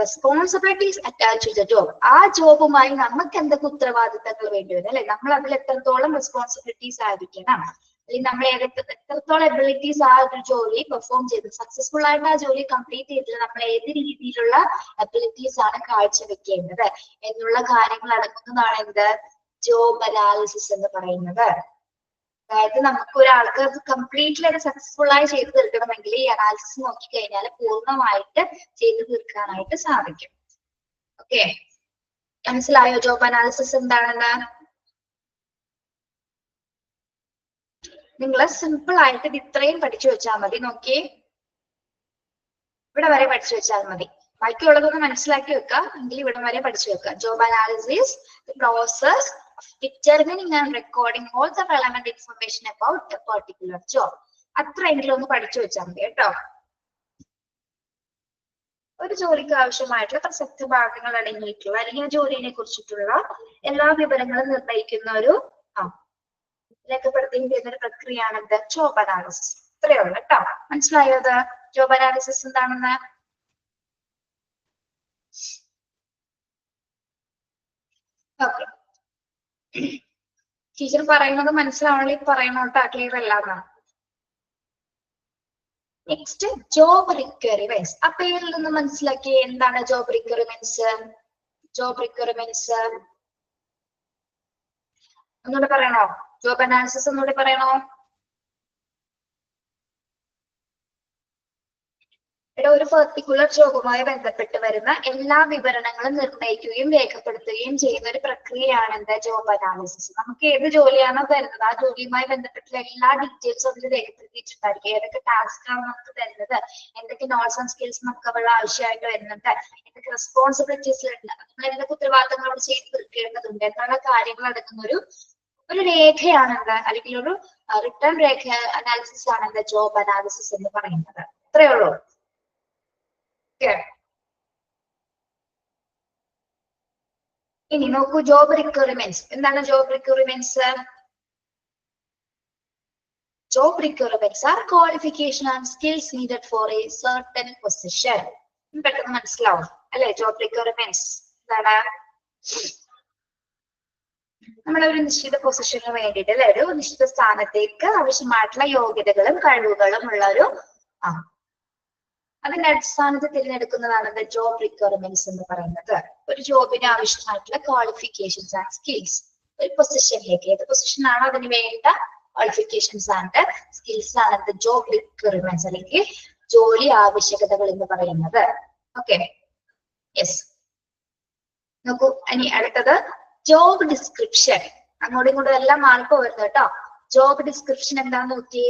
Responsibilities attach to the job. ആ ജോബുമായി നമുക്ക് എന്തൊക്കെ ഉത്തരവാദിത്തങ്ങൾ വേണ്ടി വരും, അല്ലെ? നമ്മൾ അതിൽ എത്രത്തോളം റെസ്പോൺസിബിലിറ്റീസ് ആയിരിക്കണം, അല്ലെങ്കിൽ നമ്മൾ എത്രത്തോളം എബിലിറ്റീസ് ആ ഒരു ജോലി പെർഫോം ചെയ്ത് സക്സസ്ഫുൾ ആയിട്ട് ആ ജോലി കംപ്ലീറ്റ് ചെയ്തിട്ട് നമ്മൾ ഏത് രീതിയിലുള്ള എബിലിറ്റീസ് ആണ് കാഴ്ചവെക്കേണ്ടത് എന്നുള്ള കാര്യങ്ങൾ അടങ്ങുന്നതാണ് എന്ത്? ജോബ് അനാലിസിസ് എന്ന് പറയുന്നത്. അതായത് നമുക്ക് ഒരാൾക്ക് അത് കംപ്ലീറ്റ്ലി അത് സക്സസ്ഫുൾ ആയി ചെയ്തു തീർക്കണമെങ്കിൽ ഈ അനാലിസിസ് നോക്കിക്കഴിഞ്ഞാൽ പൂർണ്ണമായിട്ട് ചെയ്തു തീർക്കാനായിട്ട് സാധിക്കും. ഓക്കെ, മനസ്സിലായോ ജോബ് അനാലിസിസ് എന്താണെന്ന്? നിങ്ങൾ സിമ്പിൾ ആയിട്ട് ഇത് ഇത്രയും പഠിച്ചു വെച്ചാൽ മതി. നോക്കിയേ, ഇവിടെ വരെ പഠിച്ചു വെച്ചാൽ മതി. ബാക്കിയുള്ളതൊന്ന് മനസ്സിലാക്കി വെക്കുക, എങ്കിൽ ഇവിടെ വരെ പഠിച്ചു വെക്കുക. Job analysis, the process of determining and recording all the relevant information about a particular job. അത്രയെങ്കിലും ഒന്ന് പഠിച്ചു വെച്ചാൽ മതി കേട്ടോ. ഒരു ജോലിക്ക് ആവശ്യമായിട്ടുള്ള പ്രസക്ത ഭാഗങ്ങൾ അടങ്ങിയിട്ടുള്ള അല്ലെങ്കിൽ ആ ജോലിനെ കുറിച്ചിട്ടുള്ള എല്ലാ വിവരങ്ങളും നിർണ്ണയിക്കുന്ന ഒരു രേഖപ്പെടുത്തുകയും ചെയ്യുന്ന ഒരു പ്രക്രിയയാണ് എന്ത്? Job analysis. ഇത്രയേ ഉള്ളൂ കേട്ടോ. മനസ്സിലായോ അത് ജോബ് അനാലിസിസ് എന്താണെന്ന്? ഓക്കെ, ടീച്ചർ പറയുന്നത് മനസ്സിലാവണമെങ്കിൽ പറയണോട്ടോ, ക്ലിയർ അല്ലാതാണ്. Next job requirements. ആ പേരിൽ നിന്ന് മനസ്സിലാക്കി എന്താണ് ജോബ് റിക്വയർമെന്റ്സ്? ജോബ് റിക്വയർമെന്റ്സ് ഒന്നുകൂടെ പറയണോ? ജോബ് അനാലിസിസ് ഒന്നുകൂടി പറയണോ? ഇവിടെ ഒരു പെർട്ടിക്കുലർ ജോബുമായി ബന്ധപ്പെട്ട് വരുന്ന എല്ലാ വിവരണങ്ങളും നിർണ്ണയിക്കുകയും രേഖപ്പെടുത്തുകയും ചെയ്യുന്ന ഒരു പ്രക്രിയയാണ് എന്താ? Job analysis. നമുക്ക് ഏത് ജോലിയാണോ തരുന്നത് ആ ജോലിയുമായി ബന്ധപ്പെട്ടുള്ള എല്ലാ ഡീറ്റെയിൽസും അതിൽ രേഖപ്പെടുത്തിയിട്ടുണ്ടായിരിക്കും. ഏതൊക്കെ ടാസ്ക് ആണ് നമുക്ക് തരുന്നത്, എന്തൊക്കെ നോളജ് ആൻഡ് സ്കിൽസ് നമുക്ക് അവരുടെ ആവശ്യമായിട്ട് വരുന്നുണ്ട്, എന്തൊക്കെ റെസ്പോൺസിബിലിറ്റീസ് ഉണ്ട്, നമ്മൾ എന്തൊക്കെ ഉത്തരവാദിത്തങ്ങൾ അവിടെ ചെയ്ത് തീർക്കേണ്ടതുണ്ട് എന്നുള്ള കാര്യങ്ങൾ അടങ്ങുന്ന ഒരു രേഖയാണ് എന്താ, അല്ലെങ്കിൽ ഒരു റിട്ടേൺ രേഖ അനാലിസിസ് ആണ് എന്താ ജോബ് അനാലിസിസ് എന്ന് പറയുന്നത്. ഇത്രയേ ഉള്ളൂ. ഇനി നോക്കൂ, ജോബ് റിക്വയർമെന്റ്സ്. എന്താണ് job requirements? Job requirements are qualification and skills needed for a certain position. പെട്ടെന്ന് മനസ്സിലാവും അല്ലെ? ജോബ് റിക്വയർമെന്റ്സ് എന്താണ്? നമ്മുടെ ഒരു നിശ്ചിത പൊസിഷന് വേണ്ടിയിട്ട് അല്ലെ, ഒരു നിശ്ചിത സ്ഥാനത്തേക്ക് ആവശ്യമായിട്ടുള്ള യോഗ്യതകളും കഴിവുകളും ഉള്ള ഒരു അതിന്റെ അടിസ്ഥാനത്തിൽ തിരഞ്ഞെടുക്കുന്നതാണ് ജോബ് റിക്വയർമെന്റ്സ് എന്ന് പറയുന്നത്. ഒരു ജോബിന് ആവശ്യമായിട്ടുള്ള ക്വാളിഫിക്കേഷൻസ് ആൻഡ് സ്കിൽസ് ഒരു പൊസിഷനിലേക്ക്, ഏത് പൊസിഷൻ ആണോ അതിന് വേണ്ട ക്വാളിഫിക്കേഷൻസ് ആൻഡ് സ്കിൽസ് ആണ് എന്ത് ജോബ് റിക്വയർമെന്റ്സ് അല്ലെങ്കിൽ ജോലി ആവശ്യകതകൾ എന്ന് പറയുന്നത്. Okay, yes. നോക്കൂ, ഇനി അടുത്തത് ജോബ് ഡിസ്ക്രിപ്ഷൻ. അങ്ങോട്ടും ഇങ്ങോട്ടും എല്ലാം മാർക്ക് വരുന്നത് കേട്ടോ. ജോബ് ഡിസ്ക്രിപ്ഷൻ എന്താന്ന് നോക്കി,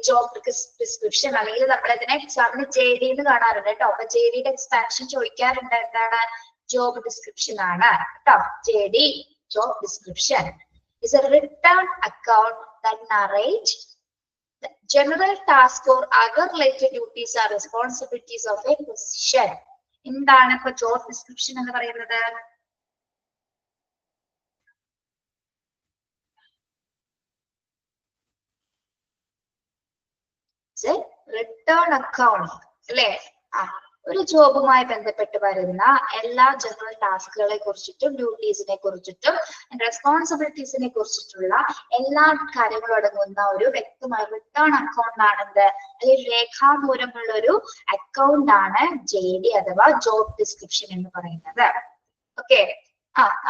ജോബ് ഡിസ്ക്രിപ്ഷൻ അല്ലെങ്കിൽ നമ്മളതിനെ എക്സാമിന് JD എന്ന് കാണാറുണ്ട് കേട്ടോ. അപ്പൊ JDയുടെ എക്സ്പാൻഷൻ ചോദിക്കാറുണ്ട്, എന്താണ് ജോബ് ഡിസ്ക്രിപ്ഷൻ ആണ് കേട്ടോ. JD job description is a written account that narrates the general task or other related duties or responsibilities of a position. എന്താണ് ഇപ്പൊ ജോബ് ഡിസ്ക്രിപ്ഷൻ എന്ന് പറയുന്നത്? റിട്ടേൺ അക്കൗണ്ട് അല്ലേ? ഒരു ജോബുമായി ബന്ധപ്പെട്ട് വരുന്ന എല്ലാ ജനറൽ ടാസ്കുകളെ കുറിച്ചിട്ടും ഡ്യൂട്ടീസിനെ കുറിച്ചിട്ടും റെസ്പോൺസിബിലിറ്റീസിനെ കുറിച്ചിട്ടുള്ള എല്ലാ കാര്യങ്ങളും അടങ്ങുന്ന ഒരു വ്യക്തമായ റിട്ടേൺ അക്കൗണ്ട് ആണെന്ത്, അല്ലെങ്കിൽ രേഖാമൂലമുള്ള ഒരു അക്കൗണ്ട് ആണ് JD അഥവാ ജോബ് ഡിസ്ക്രിപ്ഷൻ എന്ന് പറയുന്നത്. ഓക്കെ,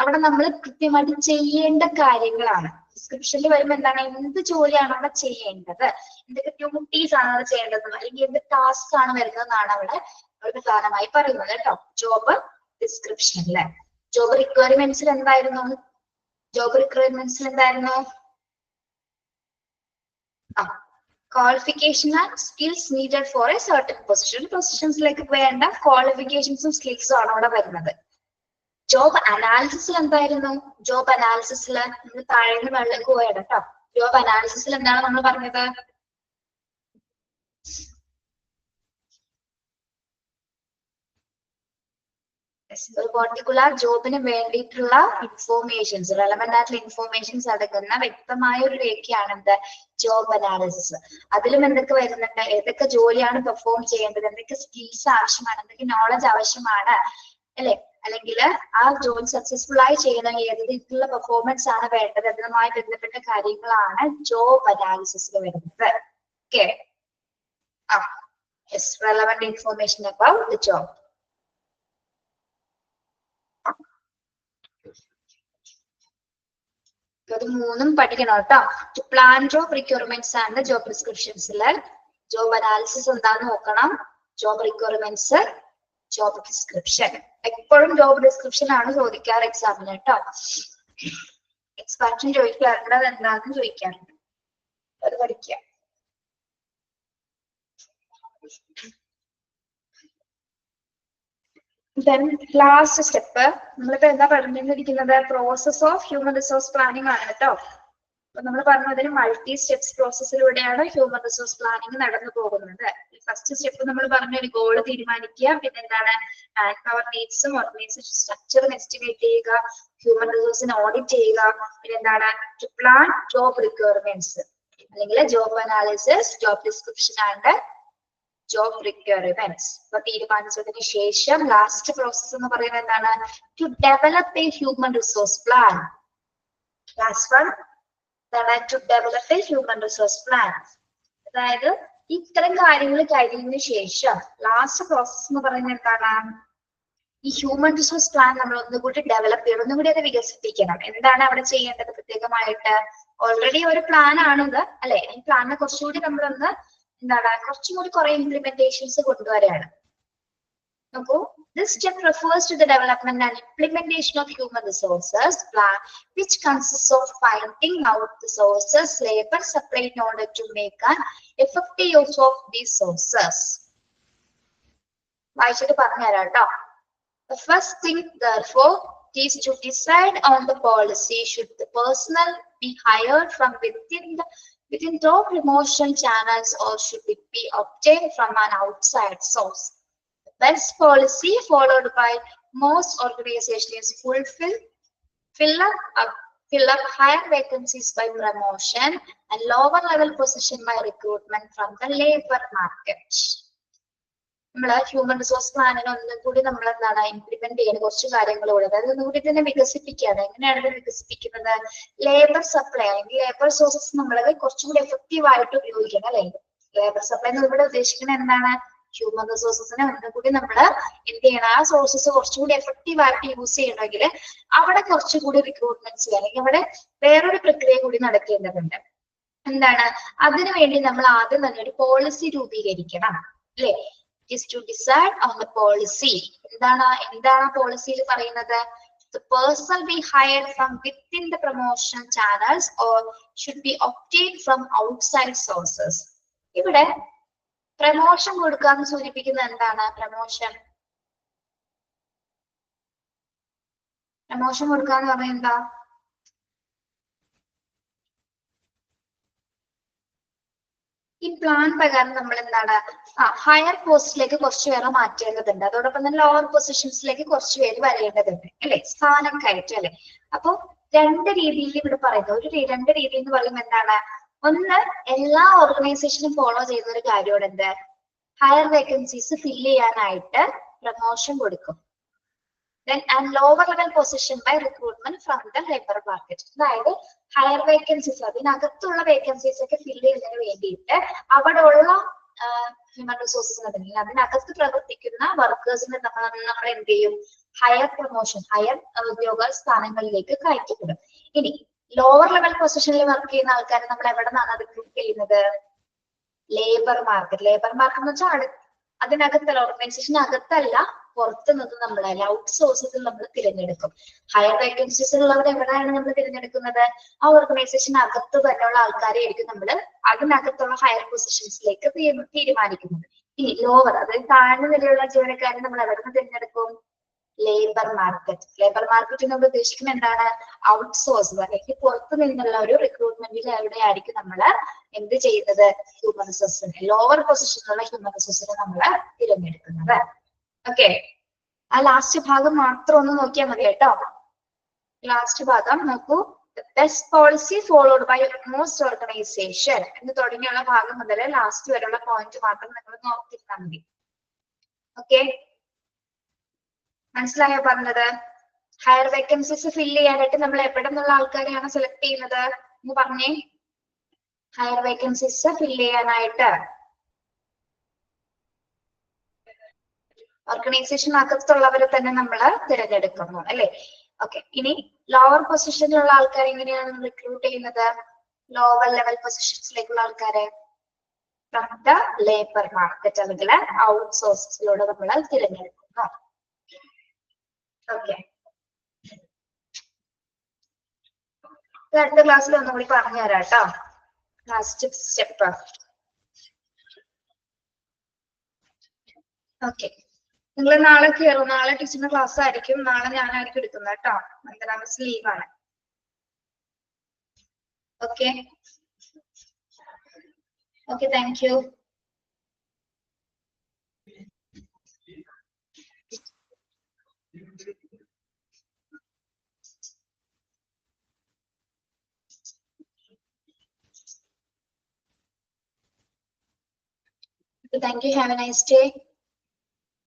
അവിടെ നമ്മൾ കൃത്യമായിട്ട് ചെയ്യേണ്ട കാര്യങ്ങളാണ്. ഡിസ്ക്രിപ്ഷനിൽ വരുമ്പോൾ എന്താണ്, എന്ത് ജോലിയാണ് അവിടെ ചെയ്യേണ്ടത്, എന്തൊക്കെ ഡ്യൂട്ടീസ് ആണ് അവിടെ ചെയ്യേണ്ടത്, അല്ലെങ്കിൽ എന്ത് ടാസ്ക് ആണ് വരുന്നതെന്നാണ് അവിടെ പ്രധാനമായി പറയുന്നത് കേട്ടോ. ജോബ് ഡിസ്ക്രിപ്ഷനില് ജോബ് റിക്വയർമെന്റ്സിൽ എന്തായിരുന്നു? Qualification and skills needed for a certain position. പൊസിഷൻസിലേക്ക് വേണ്ട ക്വാളിഫിക്കേഷൻസും സ്കിൽസും ആണ് അവിടെ വരുന്നത്. ജോബ് അനാലിസിസിൽ എന്തായിരുന്നു? ജോബ് അനാലിസിസിൽ നമ്മൾ താഴേന്ന് വെള്ളക്ക് പോയാണ് കേട്ടോ. ജോബ് അനാലിസിസിൽ എന്താണ് നമ്മൾ പറഞ്ഞത്? ഒരു പർട്ടിക്കുലർ ജോബിന് വേണ്ടിയിട്ടുള്ള ഇൻഫോർമേഷൻസ്, റെലവെന്റ് ആയിട്ടുള്ള ഇൻഫോർമേഷൻസ് അടങ്ങുന്ന വ്യക്തമായ ഒരു രേഖയാണ് എന്ത്, ജോബ് അനാലിസിസ്. അതിലും എന്തൊക്കെ വരുന്നുണ്ട്, ഏതൊക്കെ ജോലിയാണ് പെർഫോം ചെയ്യേണ്ടത്, എന്തൊക്കെ സ്കിൽസ് ആവശ്യമാണ്, എന്തൊക്കെ നോളജ് ആവശ്യമാണ് അല്ലെ, അല്ലെങ്കിൽ ആ ജോലി സക്സസ്ഫുൾ ആയി ചെയ്യണം, ഏത് രീതിയിലുള്ള പെർഫോമൻസ് ആണ് വേണ്ടത്, അതുമായി ബന്ധപ്പെട്ട കാര്യങ്ങളാണ് ജോബ് അനാലിസിസിൽ വരുന്നത്. Okay, relevant information about the job. അത് മൂന്നും പഠിക്കണം കേട്ടോ. To plan job requirements and job ഡിസ്ക്രിപ്ഷൻസില് ജോബ് അനാലിസിസ് എന്താന്ന് നോക്കണം, ജോബ് റിക്വയർമെന്റ്സ്, ജോബ് ഡിസ്ക്രിപ്ഷൻ. എപ്പോഴും ജോബ് ഡിസ്ക്രിപ്ഷൻ ആണ് ചോദിക്കാറ് എക്സാമിന് കേട്ടോ. എക്സ്പാൻഷൻ ചോദിക്കാറുണ്ട്, അത് എന്താണെന്ന് ചോദിക്കാറുണ്ട്, അത് പഠിക്കാം. Then ലാസ്റ്റ് സ്റ്റെപ്പ് നമ്മളിപ്പോ എന്താ പറഞ്ഞിരിക്കുന്നത്, process of human resource planning ആണ് കേട്ടോ. അപ്പൊ നമ്മൾ പറഞ്ഞതിന് മൾട്ടി സ്റ്റെപ്സ് പ്രോസസ്സിലൂടെയാണ് ഹ്യൂമൻ റിസോഴ്സ് പ്ലാനിങ് നടന്നു പോകുന്നത്. ഫസ്റ്റ് സ്റ്റെപ്പ് നമ്മൾ പറഞ്ഞ ഒരു ഗോള് തീരുമാനിക്കുക, പിന്നെ എന്താണ് മാൻ പവർ നീഡ്സും ഓർഗനൈസേഷൻ സ്ട്രക്ചറും എസ്റ്റിമേറ്റ് ചെയ്യുക, ഹ്യൂമൻ റിസോഴ്സിനെ ഓഡിറ്റ് ചെയ്യുക, പിന്നെ എന്താണ് ടു പ്ലാൻ ജോബ് റിക്വയർമെന്റ്സ് അല്ലെങ്കിൽ job analysis, job description and job requirements. അപ്പൊ തീരുമാനിച്ചതിന് ശേഷം ലാസ്റ്റ് പ്രോസസ് എന്ന് പറയുന്നത് എന്താണ്, to develop a human resource plan. Last one എന്താണ്, to develop a human resource plan. അതായത് ഇത്തരം കാര്യങ്ങൾ കഴിഞ്ഞതിന് ശേഷം ലാസ്റ്റ് പ്രോസസ് എന്ന് പറയുന്നത് എന്താണ്, ഈ ഹ്യൂമൻ റിസോഴ്സ് പ്ലാൻ നമ്മൾ ഒന്നുകൂടി ഡെവലപ്പ് ചെയ്യണം, ഒന്നുകൂടി അത് വികസിപ്പിക്കണം. എന്താണ് അവിടെ ചെയ്യേണ്ടത് പ്രത്യേകമായിട്ട്? ഓൾറെഡി ഒരു പ്ലാൻ ആണിത് അല്ലെ, ഈ പ്ലാനിനെ കുറച്ചുകൂടി നമ്മളൊന്ന് എന്താണ് കുറച്ചും കൂടി കുറെ ഇംപ്ലിമെന്റേഷൻസ് കൊണ്ടുവരാണ്. നോക്കൂ, this step refers to the development and implementation of human resources plan, which consists of finding out the sources, labor, supply in order to make an effective use of these sources. വായിച്ചിട്ട് പറഞ്ഞുതരാം കേട്ടോ. The first thing, therefore, is to decide on the policy. Should the personnel be hired from within top promotion channels, or should it be obtained from an outside source? The best policy followed by most organizations is fill up higher vacancies by promotion and lower level position by recruitment from the labor market. നമ്മള് human resource പ്ലാനിനെ ഒന്നും കൂടി നമ്മൾ എന്താണ് implement ചെയ്യുന്ന കുറച്ച് കാര്യങ്ങൾ കൂടി, അതായത് ഒന്നുകൂടി തന്നെ വികസിപ്പിക്കുകയാണ്. എങ്ങനെയാണ് ഇത് വികസിപ്പിക്കുന്നത്? ലേബർ സപ്ലൈ അല്ലെങ്കിൽ ലേബർ സോഴ്സസ് നമ്മൾ കുറച്ചുകൂടി എഫക്റ്റീവ് ആയിട്ട് ഉപയോഗിക്കണം അല്ലെ. ലേബർ സപ്ലൈ എന്ന് ഇവിടെ ഉദ്ദേശിക്കുന്നത് എന്താണ്, ഹ്യൂമൻ റിസോഴ്സസിനെ ഒന്നുകൂടി നമ്മൾ എന്ത് ചെയ്യണം, ആ സോഴ്സസ് കുറച്ചുകൂടി എഫക്റ്റീവ് ആയിട്ട് യൂസ് ചെയ്യണമെങ്കിൽ അവിടെ കുറച്ചുകൂടി റിക്രൂട്ട്മെന്റ്സ് അല്ലെങ്കിൽ അവിടെ വേറൊരു പ്രക്രിയ കൂടി നടക്കേണ്ടതുണ്ട് എന്താണ് അതിനു വേണ്ടി നമ്മൾ ആദ്യം തന്നെ ഒരു പോളിസി രൂപീകരിക്കണം അല്ലെ? Just to decide on the policy. എന്താണ് പോളിസിയിൽ പറയുന്നത്? The person be hired from within the promotion channels or should be obtained from outside sources. ഇവിടെ പ്രമോഷൻ കൊടുക്കാന്ന് സൂചിപ്പിക്കുന്നത് എന്താണ്? പ്രമോഷൻ കൊടുക്കാന്ന് പറഞ്ഞാൽ എന്താ? ഈ പ്ലാൻ പ്രകാരം നമ്മൾ എന്താണ് ഹയർ പോസ്റ്റിലേക്ക് കുറച്ച് പേരെ മാറ്റേണ്ടതുണ്ട്, അതോടൊപ്പം തന്നെ ലോവർ പൊസിഷൻസിലേക്ക് കുറച്ച് പേര് വരേണ്ടതുണ്ട് അല്ലെ? സ്ഥാനം കയറ്റം അല്ലെ? അപ്പൊ രണ്ട് രീതിയിൽ ഇവിടെ പറയുന്നത് രണ്ട് രീതി എന്ന് പറയുമ്പോൾ എന്താണ്? ഒന്ന്, എല്ലാ ഓർഗനൈസേഷനും ഫോളോ ചെയ്യുന്ന ഒരു കാര്യമാണ് എന്ത്? ഹയർ വേക്കൻസീസ് ഫില്ല് ചെയ്യാനായിട്ട് പ്രമോഷൻ കൊടുക്കും. Then and lower level position by recruitment from the labor market. അതായത് ഹയർ വേക്കൻസീസ്, അതിനകത്തുള്ള വേക്കൻസീസ് ഒക്കെ ഫില്ല് ചെയ്യുന്നതിന് വേണ്ടിയിട്ട് അവിടെയുള്ള ഹ്യൂമൻ റിസോഴ്സിന് അതിനകത്ത് പ്രവർത്തിക്കുന്ന വർക്കേഴ്സിനെ നമ്മൾ എന്ത് ചെയ്യും? ഹയർ പ്രൊമോഷൻ, ഹയർ ഉദ്യോഗ സ്ഥാനങ്ങളിലേക്ക് കയറ്റിവിടും. ഇനി ലോവർ ലെവൽ പൊസിഷനിൽ വർക്ക് ചെയ്യുന്ന ആൾക്കാരെ നമ്മൾ എവിടെ നിന്നാണ് റിക്രൂട്ട് ചെയ്യുന്നത്? Labour market. ലേബർ മാർക്കറ്റ് എന്ന് വെച്ചാൽ അതിനകത്തല്ല, ഓർഗനൈസേഷൻ അകത്തല്ല, പുറത്ത് നിന്ന് നമ്മൾ ഔട്ട് സോഴ്സസിൽ നമ്മൾ തിരഞ്ഞെടുക്കും. ഹയർ വേക്കൻസീസ് ഉള്ളവർ എവിടെയാണ് നമ്മൾ തിരഞ്ഞെടുക്കുന്നത്? ആ ഓർഗനൈസേഷൻ അകത്ത് തന്നെയുള്ള ആൾക്കാരെ ആയിരിക്കും നമ്മൾ അതിനകത്തുള്ള ഹയർ പൊസിഷൻസിലേക്ക് തീരുമാനിക്കുന്നത്. ഇനി ലോവർ, അതായത് താഴ്ന്ന നിലയുള്ള ജീവനക്കാരെ നമ്മൾ എവിടെ നിന്ന് തിരഞ്ഞെടുക്കും? Labour market. ലേബർ മാർക്കറ്റ് നമ്മൾ ഉദ്ദേശിക്കുന്നത് എന്താണ്? ഔട്ട് സോഴ്സ്, അല്ലെങ്കിൽ പുറത്തു നിന്നുള്ള ഒരു റിക്രൂട്ട്മെന്റിൽ എവിടെയായിരിക്കും നമ്മൾ എന്ത് ചെയ്യുന്നത്? ഹ്യൂമൻ റിസോഴ്സിനെ, ലോവർ പൊസിഷനിലുള്ള ഹ്യൂമൻ റിസോഴ്സിനെ നമ്മൾ തിരഞ്ഞെടുക്കുന്നത്. ഓക്കെ, ആ ലാസ്റ്റ് ഭാഗം മാത്രം ഒന്ന് നോക്കിയാൽ മതി കേട്ടോ. ലാസ്റ്റ് ഭാഗം നോക്കൂ. Best policy followed by most organisation എന്ന് തുടങ്ങിയുള്ള ഭാഗം മുതൽ ലാസ്റ്റ് വരെയുള്ള പോയിന്റ് മാത്രം നിങ്ങൾ നോക്കിയിരുന്നാൽ മതി. ഓക്കെ, മനസ്സിലായോ പറഞ്ഞത്? ഹയർ വേക്കൻസീസ് ഫില്ല് ചെയ്യാനായിട്ട് നമ്മൾ എവിടെ നിന്നുള്ള ആൾക്കാരെയാണ് സെലക്ട് ചെയ്യുന്നത് എന്ന് പറഞ്ഞേ? ഹയർ വേക്കൻസീസ് ഫില്ല് ചെയ്യാനായിട്ട് ഓർഗനൈസേഷൻ അകത്തുള്ളവരെ തന്നെ നമ്മൾ തിരഞ്ഞെടുക്കുന്നു അല്ലെ? ഓക്കെ, ഇനി ലോവർ പൊസിഷനിലുള്ള ആൾക്കാരെ എങ്ങനെയാണ് റിക്രൂട്ട് ചെയ്യുന്നത്? ലോവർ ലെവൽ പൊസിഷൻസിലേക്കുള്ള ആൾക്കാരെ ഫ്രം ദ ലേബർ മാർക്കറ്റ് അല്ലെങ്കിൽ ഔട്ട് സോഴ്സസിലൂടെ നമ്മൾ തിരഞ്ഞെടുക്കുന്നു. ഓക്കെ, അടുത്ത ക്ലാസ്സിൽ ഒന്നുകൂടി പറഞ്ഞു തരാം കേട്ടോ. Last step. ഓക്കെ, നിങ്ങൾ നാളെ കയറും. നാളെ ടീച്ചറിന്റെ ക്ലാസ് ആയിരിക്കും. നാളെ ഞാനായിരിക്കും എടുക്കുന്നത് കേട്ടോ. വന്ദന മിസ് ലീവാണ്. Okay okay, thank you. Thank you. Have a nice day.